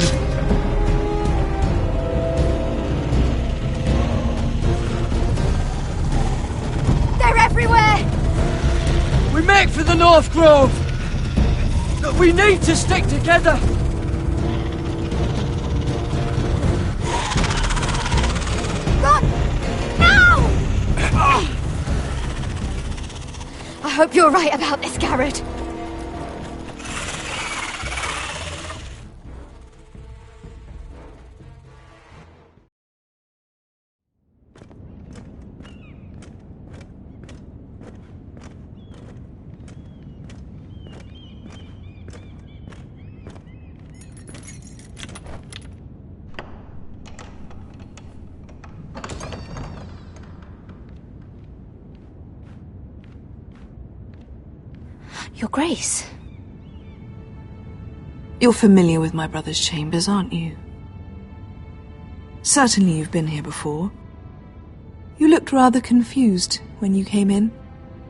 They're everywhere!
We make for the North Grove! We need to stick together!
I hope you're right about this, Garrett. Your Grace.
You're familiar with my brother's chambers, aren't you? Certainly you've been here before. You looked rather confused when you came in,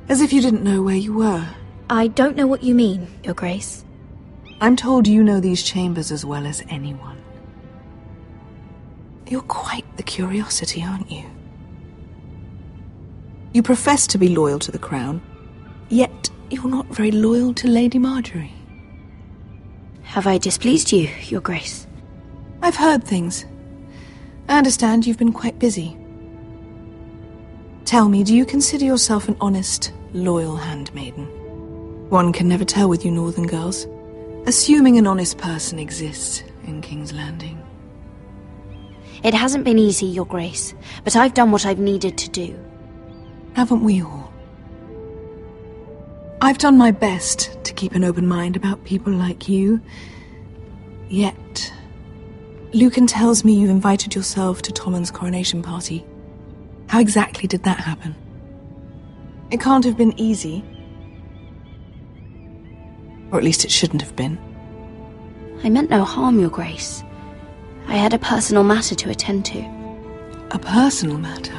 as if you didn't know where you were.
I don't know what you mean, Your Grace.
I'm told you know these chambers as well as anyone. You're quite the curiosity, aren't you? You profess to be loyal to the crown, yet you're not very loyal to Lady Marjorie.
Have I displeased you, Your Grace?
I've heard things. I understand you've been quite busy. Tell me, do you consider yourself an honest, loyal handmaiden? One can never tell with you northern girls. Assuming an honest person exists in King's Landing.
It hasn't been easy, Your Grace, but I've done what I've needed to do.
Haven't we all? I've done my best to keep an open mind about people like you. Yet, Lucan tells me you invited yourself to Tommen's coronation party. How exactly did that happen? It can't have been easy. Or at least it shouldn't have been.
I meant no harm, Your Grace. I had a personal matter to attend to.
A personal matter?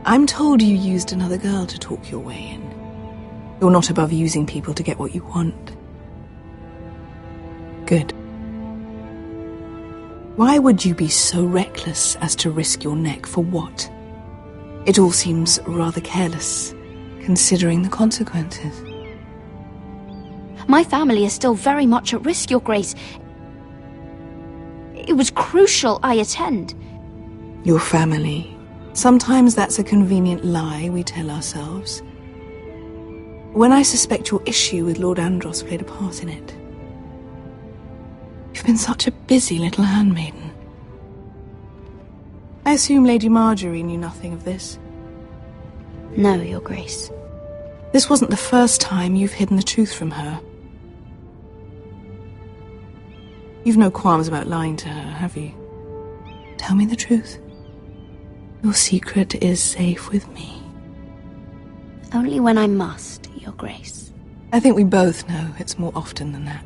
I'm told you used another girl to talk your way in. You're not above using people to get what you want. Good. Why would you be so reckless as to risk your neck for what? It all seems rather careless, considering the consequences.
My family is still very much at risk, Your Grace. It was crucial I attend.
Your family. Sometimes that's a convenient lie we tell ourselves. When I suspect your issue with Lord Andros played a part in it. You've been such a busy little handmaiden. I assume Lady Marjorie knew nothing of this.
No, Your Grace.
This wasn't the first time you've hidden the truth from her. You've no qualms about lying to her, have you? Tell me the truth. Your secret is safe with me.
Only when I must, Your Grace.
I think we both know it's more often than that.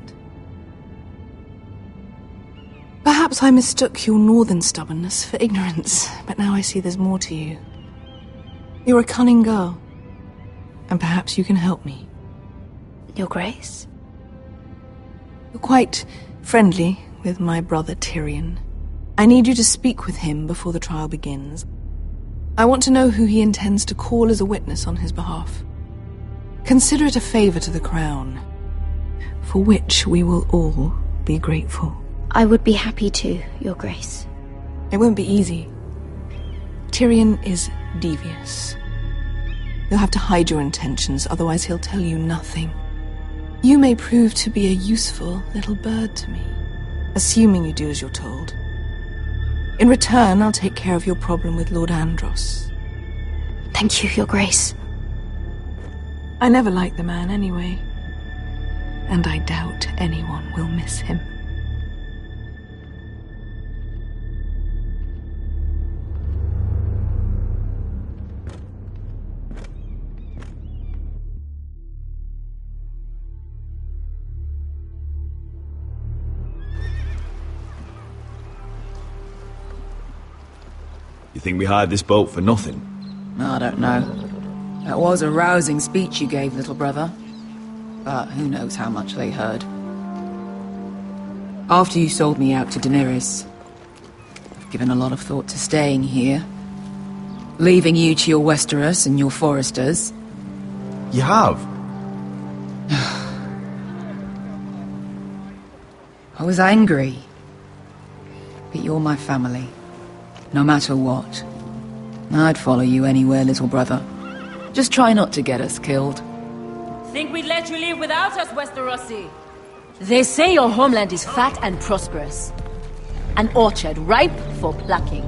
Perhaps I mistook your northern stubbornness for ignorance, but now I see there's more to you. You're a cunning girl, and perhaps you can help me.
Your Grace?
You're quite friendly with my brother Tyrion. I need you to speak with him before the trial begins. I want to know who he intends to call as a witness on his behalf.
Consider it a favor to the crown, for which we will all be grateful.
I would be happy to, Your Grace.
It won't be easy. Tyrion is devious. You'll have to hide your intentions, otherwise he'll tell you nothing. You may prove to be a useful little bird to me, assuming you do as you're told. In return, I'll take care of your problem with Lord Andros.
Thank you, Your Grace.
I never liked the man anyway, and I doubt anyone will miss him.
You think we hired this boat for nothing?
I don't know. That was a rousing speech you gave, little brother. But who knows how much they heard. After you sold me out to Daenerys, I've given a lot of thought to staying here. Leaving you to your Westeros and your Foresters.
You have?
I was angry. But you're my family. No matter what. I'd follow you anywhere, little brother. Just try not to get us killed.
Think we'd let you leave without us, Westerosi? They say your homeland is fat and prosperous. An orchard ripe for plucking.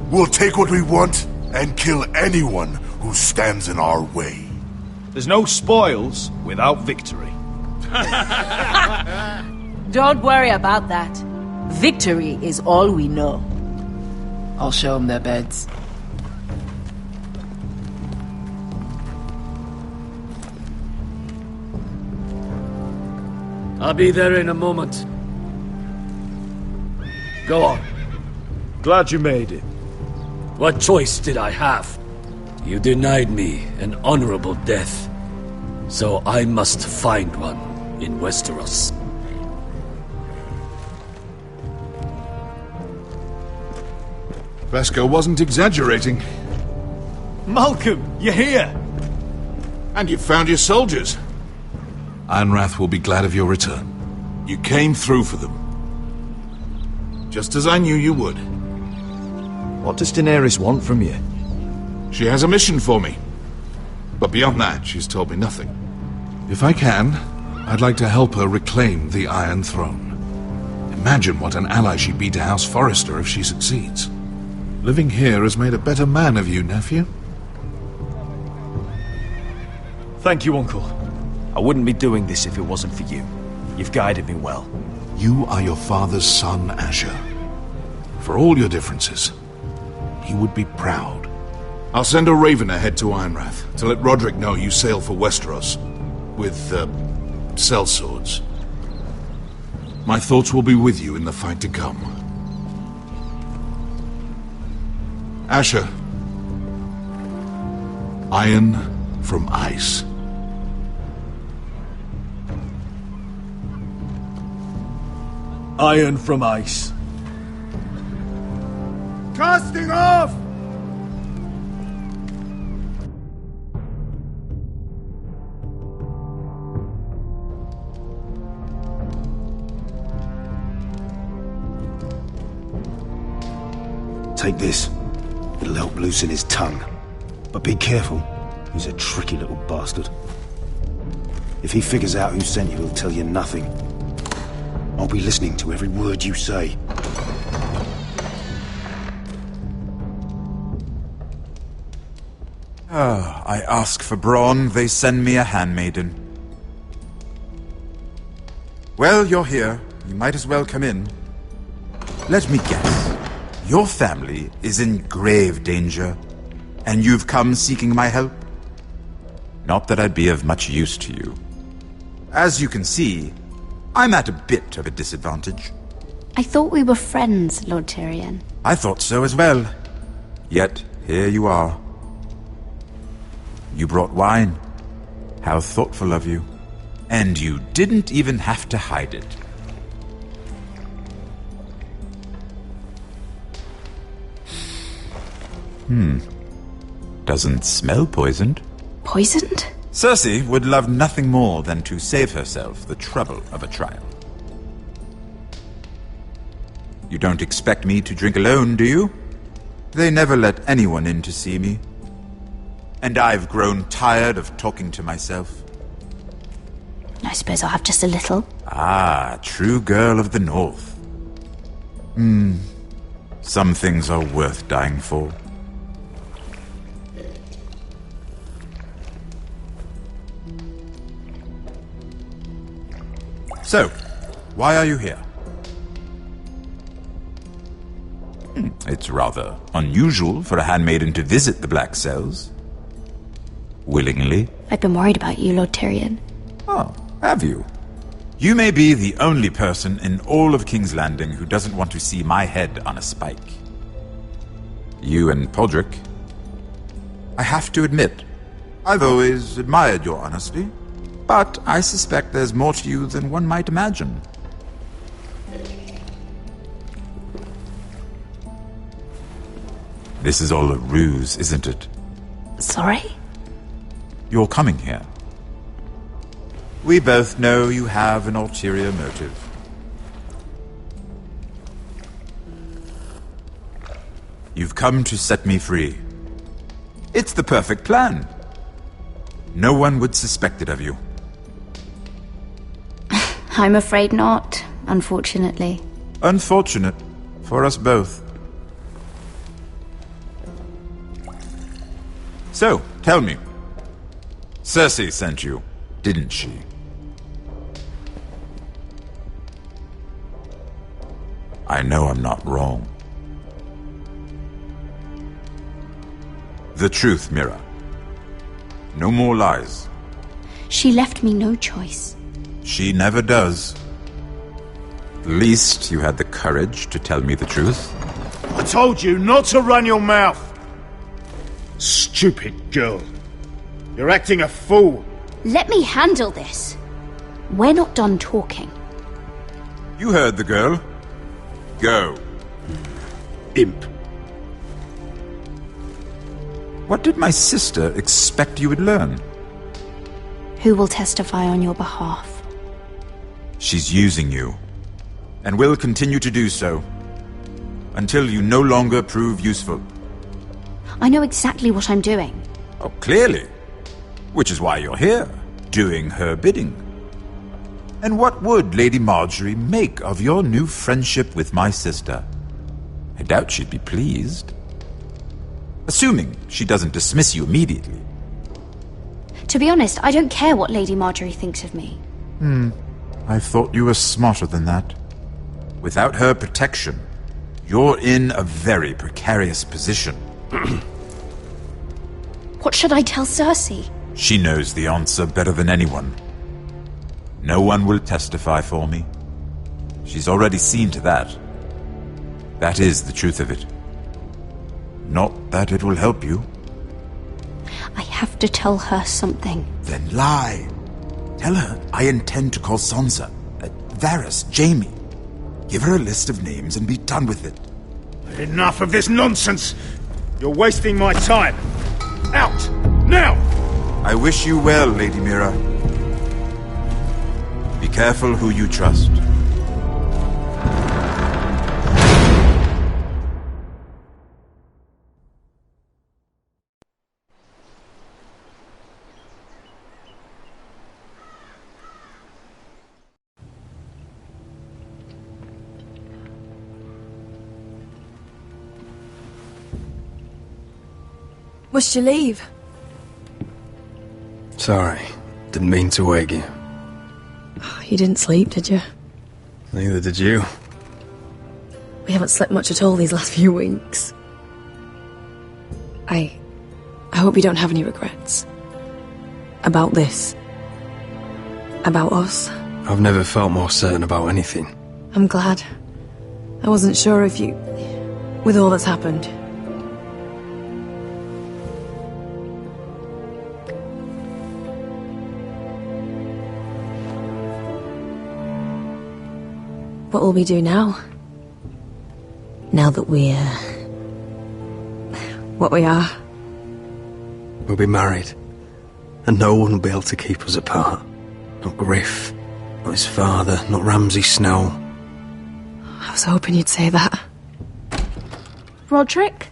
We'll take what we want and kill anyone who stands in our way.
There's no spoils without victory.
Don't worry about that. Victory is all we know.
I'll show them their beds.
I'll be there in a moment. Go on.
Glad you made it.
What choice did I have? You denied me an honorable death, so I must find one in Westeros.
Vesco wasn't exaggerating.
Malcolm, you're here!
And you've found your soldiers. Ironrath will be glad of your return. You came through for them. Just as I knew you would.
What does Daenerys want from you?
She has a mission for me. But beyond that, she's told me nothing. If I can, I'd like to help her reclaim the Iron Throne. Imagine what an ally she'd be to House Forrester if she succeeds. Living here has made a better man of you, nephew.
Thank you, Uncle. I wouldn't be doing this if it wasn't for you. You've guided me well.
You are your father's son, Asher. For all your differences, he would be proud. I'll send a raven ahead to Ironrath to let Roderick know you sail for Westeros with, sellswords. My thoughts will be with you in the fight to come. Asher. Iron from ice.
Iron from ice.
Casting off!
Take this. It'll help loosen his tongue. But be careful. He's a tricky little bastard. If he figures out who sent you, he'll tell you nothing. I'll be listening to every word you say.
I ask for brawn, they send me a handmaiden. Well, you're here. You might as well come in. Let me guess. Your family is in grave danger, and you've come seeking my help? Not that I'd be of much use to you. As you can see, I'm at a bit of a disadvantage.
I thought we were friends, Lord Tyrion.
I thought so as well. Yet, here you are. You brought wine. How thoughtful of you. And you didn't even have to hide it. Doesn't smell poisoned.
Poisoned?
Cersei would love nothing more than to save herself the trouble of a trial. You don't expect me to drink alone, do you? They never let anyone in to see me. And I've grown tired of talking to myself.
I suppose I'll have just a little.
Ah, true girl of the North. Some things are worth dying for. So, why are you here? It's rather unusual for a handmaiden to visit the Black Cells. Willingly.
I've been worried about you, Lord Tyrion.
Oh, have you? You may be the only person in all of King's Landing who doesn't want to see my head on a spike. You and Podrick. I have to admit, I've always admired your honesty, but I suspect there's more to you than one might imagine. This is all a ruse, isn't it?
Sorry?
You're coming here. We both know you have an ulterior motive. You've come to set me free. It's the perfect plan. No one would suspect it of you.
I'm afraid not, unfortunately.
Unfortunate for us both. So, tell me. Cersei sent you, didn't she? I know I'm not wrong. The truth, Mira. No more lies.
She left me no choice.
She never does. At least you had the courage to tell me the truth.
I told you not to run your mouth! Stupid girl. You're acting a fool.
Let me handle this. We're not done talking.
You heard the girl. Go.
Imp.
What did my sister expect you would learn?
Who will testify on your behalf?
She's using you, and will continue to do so, until you no longer prove useful.
I know exactly what I'm doing.
Oh, clearly. Which is why you're here, doing her bidding. And what would Lady Marjorie make of your new friendship with my sister? I doubt she'd be pleased. Assuming she doesn't dismiss you immediately.
To be honest, I don't care what Lady Marjorie thinks of me.
I thought you were smarter than that. Without her protection, you're in a very precarious position.
What should I tell Cersei?
She knows the answer better than anyone. No one will testify for me. She's already seen to that. That is the truth of it. Not that it will help you.
I have to tell her something.
Then lie. Tell her I intend to call Sansa, Varys, Jaime. Give her a list of names and be done with it.
Enough of this nonsense! You're wasting my time! Out! Now!
I wish you well, Lady Mira. Be careful who you trust.
Must you leave?
Sorry, didn't mean to wake you.
You didn't sleep, did you?
Neither did you.
We haven't slept much at all these last few weeks. I hope you don't have any regrets. About this. About us.
I've never felt more certain about anything.
I'm glad. I wasn't sure if you... with all that's happened. What will we do now? Now that we're... what we are?
We'll be married. And no one will be able to keep us apart. Not Griff, not his father, not Ramsay Snow.
I was hoping you'd say that.
Roderick?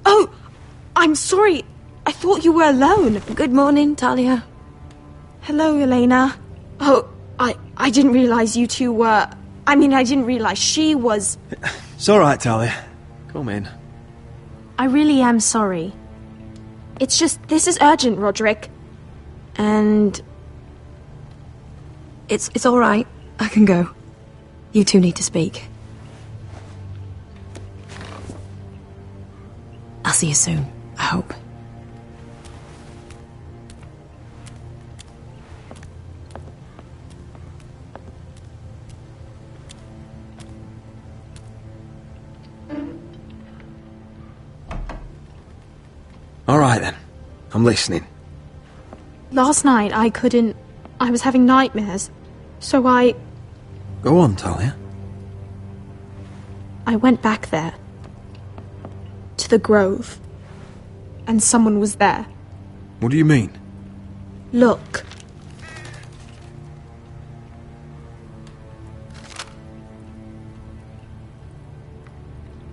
Oh, I'm sorry. I thought you were alone.
Good morning, Talia.
Hello, Elena. Oh, I didn't realize you two were... I didn't realize she was...
It's all right, Talia. Come in.
I really am sorry. It's just, this is urgent, Roderick. And...
It's all right. I can go. You two need to speak. I'll see you soon, I hope.
All right, then. I'm listening.
Last night, I was having nightmares. So
Go on, Talia.
I went back there. To the grove. And someone was there.
What do you mean?
Look.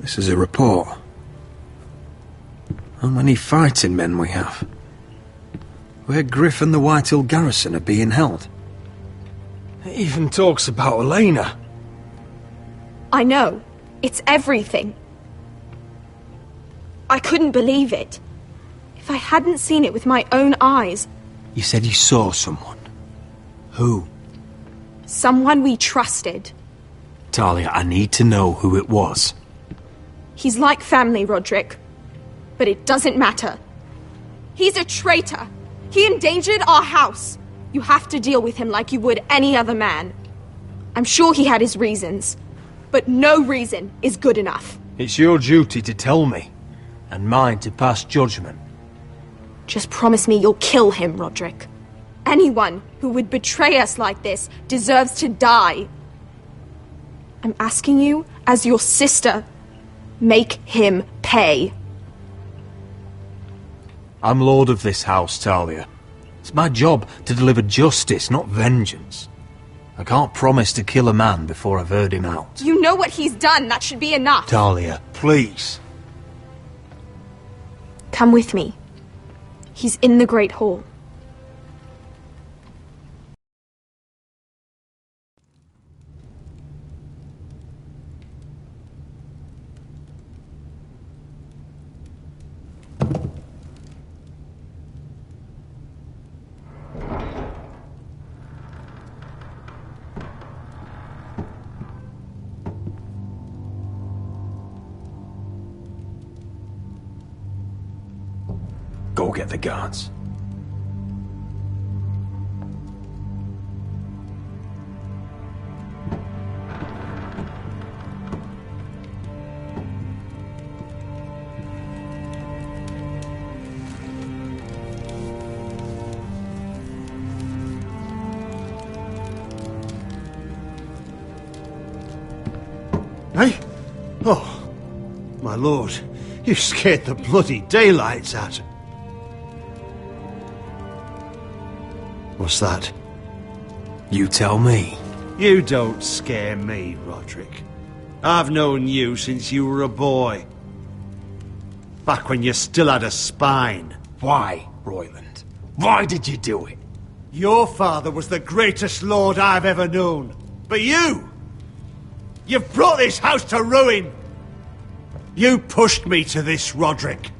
This is a report. How many fighting men we have? Where Griff and the Whitehill garrison are being held.
It even talks about Elena.
I know. It's everything. I couldn't believe it. If I hadn't seen it with my own eyes...
You said you saw someone. Who?
Someone we trusted.
Talia, I need to know who it was.
He's like family, Roderick. But it doesn't matter. He's a traitor. He endangered our house. You have to deal with him like you would any other man. I'm sure he had his reasons. But no reason is good enough.
It's your duty to tell me. And mine to pass judgment.
Just promise me you'll kill him, Roderick. Anyone who would betray us like this deserves to die. I'm asking you, as your sister, make him pay.
I'm lord of this house, Talia. It's my job to deliver justice, not vengeance. I can't promise to kill a man before I've heard him out.
You know what he's done. That should be enough.
Talia, please.
Come with me. He's in the Great Hall.
Go get the guards.
Hey? Oh, my lord, you scared the bloody daylights out. What's that?
You tell me.
You don't scare me, Roderick. I've known you since you were a boy. Back when you still had a spine.
Why, Royland? Why did you do it?
Your father was the greatest lord I've ever known. But you've brought this house to ruin. You pushed me to this, Roderick.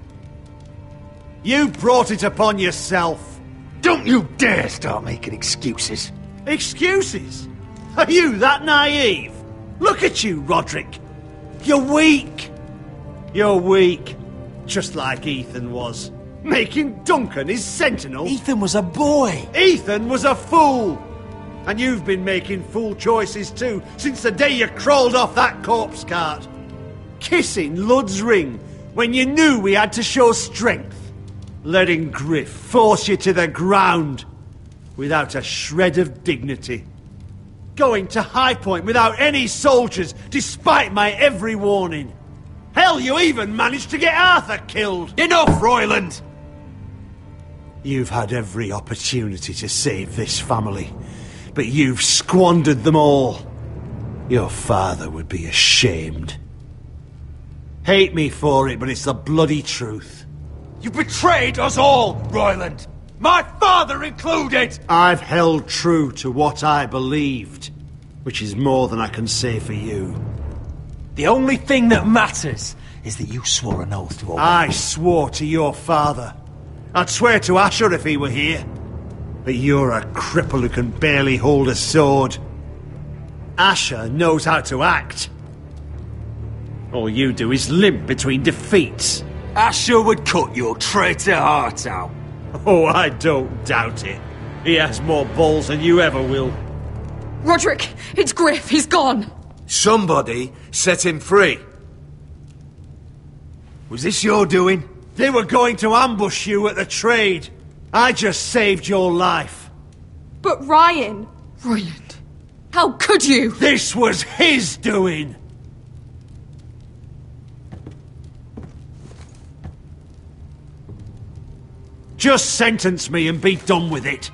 You brought it upon yourself.
Don't you dare start making excuses.
Excuses? Are you that naive? Look at you, Roderick. You're weak. You're weak. Just like Ethan was. Making Duncan his sentinel.
Ethan was a boy.
Ethan was a fool. And you've been making fool choices too, since the day you crawled off that corpse cart. Kissing Lud's ring when you knew we had to show strength. Letting Griff force you to the ground without a shred of dignity. Going to High Point without any soldiers, despite my every warning. Hell, you even managed to get Arthur killed.
Enough, Royland!
You've had every opportunity to save this family, but you've squandered them all. Your father would be ashamed. Hate me for it, but it's the bloody truth.
You betrayed us all, Royland! My father included!
I've held true to what I believed, which is more than I can say for you.
The only thing that matters is that you swore an oath to obey.
I swore to your father. I'd swear to Asher if he were here. But you're a cripple who can barely hold a sword. Asher knows how to act. All you do is limp between defeats.
Asher would cut your traitor heart out.
Oh, I don't doubt it. He has more balls than you ever will.
Roderick, it's Griff. He's gone.
Somebody set him free. Was this your doing?
They were going to ambush you at the trade. I just saved your life.
But Ryan... Royland, how could you?
This was his doing. Just sentence me and be done with it.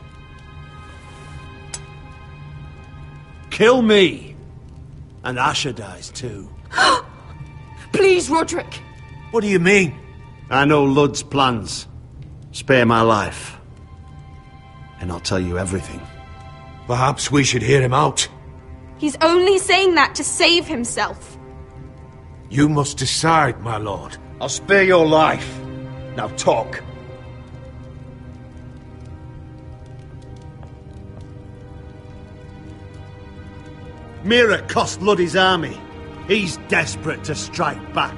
Kill me. And Asher dies too.
Please, Roderick.
What do you mean? I know Lud's plans. Spare my life. And I'll tell you everything.
Perhaps we should hear him out.
He's only saying that to save himself.
You must decide, my lord.
I'll spare your life. Now talk. Mira cost Lud his army. He's desperate to strike back.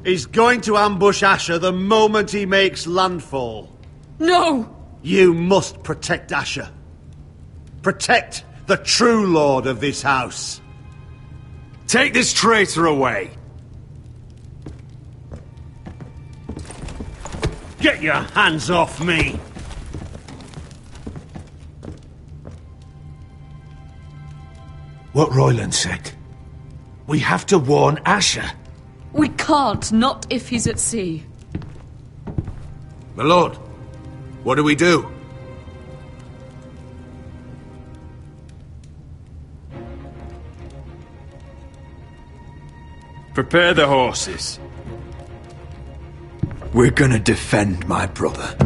He's going to ambush Asher the moment he makes landfall.
No!
You must protect Asher. Protect the true lord of this house.
Take this traitor away.
Get your hands off me!
What Royland said. We have to warn Asher.
We can't, not if he's at sea.
My lord, what do we do?
Prepare the horses.
We're gonna defend my brother.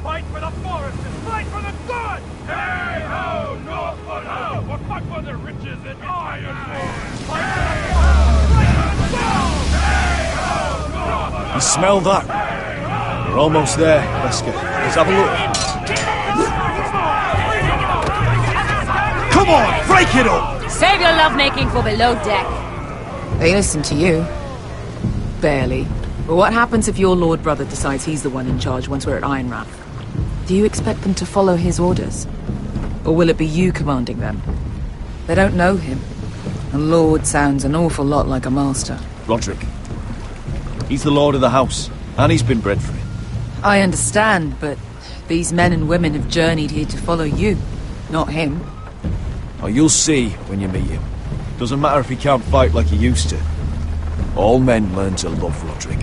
Fight for the forest and fight for the good! Hey ho, Northwood ho! We'll fight for the riches and iron!
You smell that? We're almost there, Wesker. Let's have a look.
Come on, break it up!
Save your lovemaking for below deck.
They listen to you. Barely. But what happens if your lord brother decides he's the one in charge once we're at Ironrath? Do you expect them to follow his orders? Or will it be you commanding them? They don't know him. A lord sounds an awful lot like a master.
Roderick. He's the lord of the house, and he's been bred for it.
I understand, but these men and women have journeyed here to follow you, not him.
Oh, you'll see when you meet him. Doesn't matter if he can't fight like he used to. All men learn to love Roderick.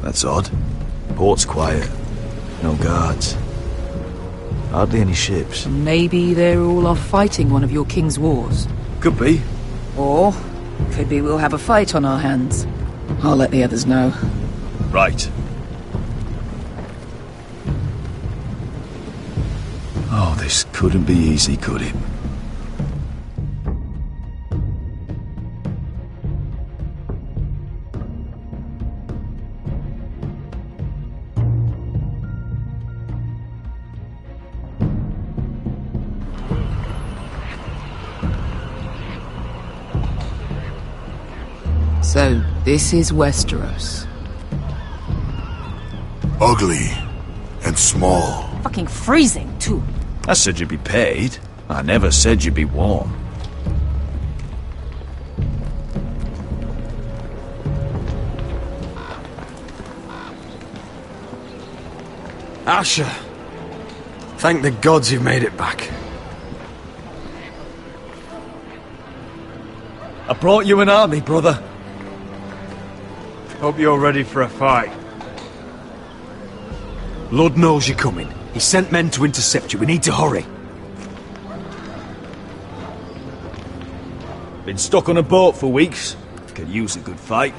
That's odd. Port's quiet. No guards. Hardly any ships.
Maybe they're all off fighting one of your king's wars.
Could be.
Or could be we'll have a fight on our hands. I'll let the others know.
Right. Oh, this couldn't be easy, could it?
So, this is Westeros.
Ugly and small.
Fucking freezing, too.
I said you'd be paid. I never said you'd be warm.
Asher, thank the gods you've made it back.
I brought you an army, brother.
Hope you're ready for a fight.
Lord knows you're coming. He sent men to intercept you. We need to hurry. Been stuck on a boat for weeks. Could use a good fight.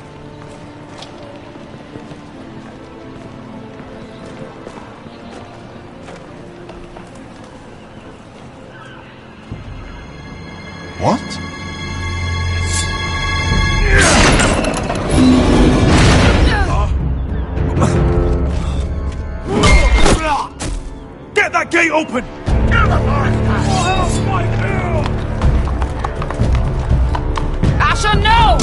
What?
Get that gate open!
Asher, no!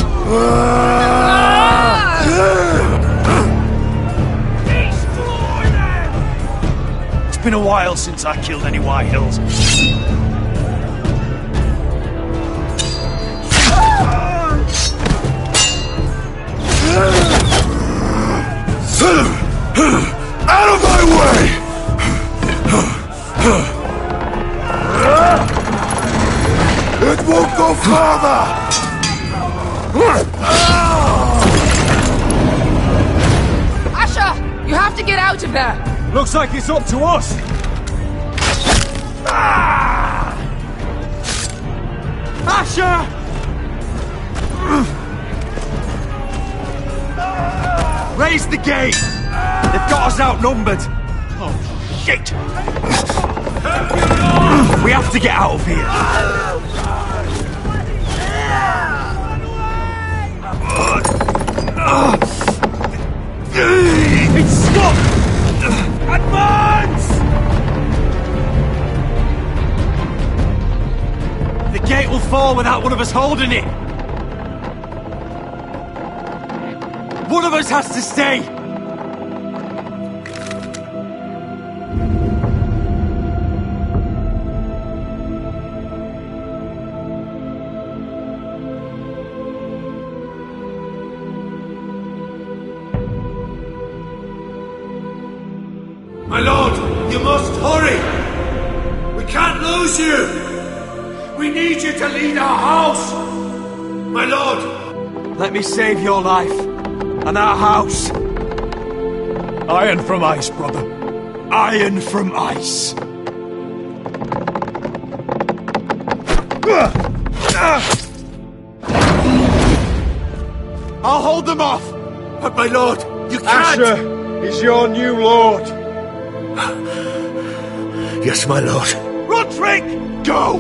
It's been a while since I killed any White Hills.
Out of my way! It won't go farther!
Asher, you have to get out of there!
Looks like it's up to us! Asher! Raise the gate! They've got us outnumbered! Oh, shit! We have to get out of here! It's stuck! Advance! The gate will fall without one of us holding it! One of us has to stay! My lord, you must hurry! We can't lose you! We need you to lead our house! My lord! Let me save your life and our house!
Iron from ice, brother.
Iron from ice! I'll hold them off! But my lord, you can't!
Asher is your new lord.
Yes, my lord. Roderick! Go!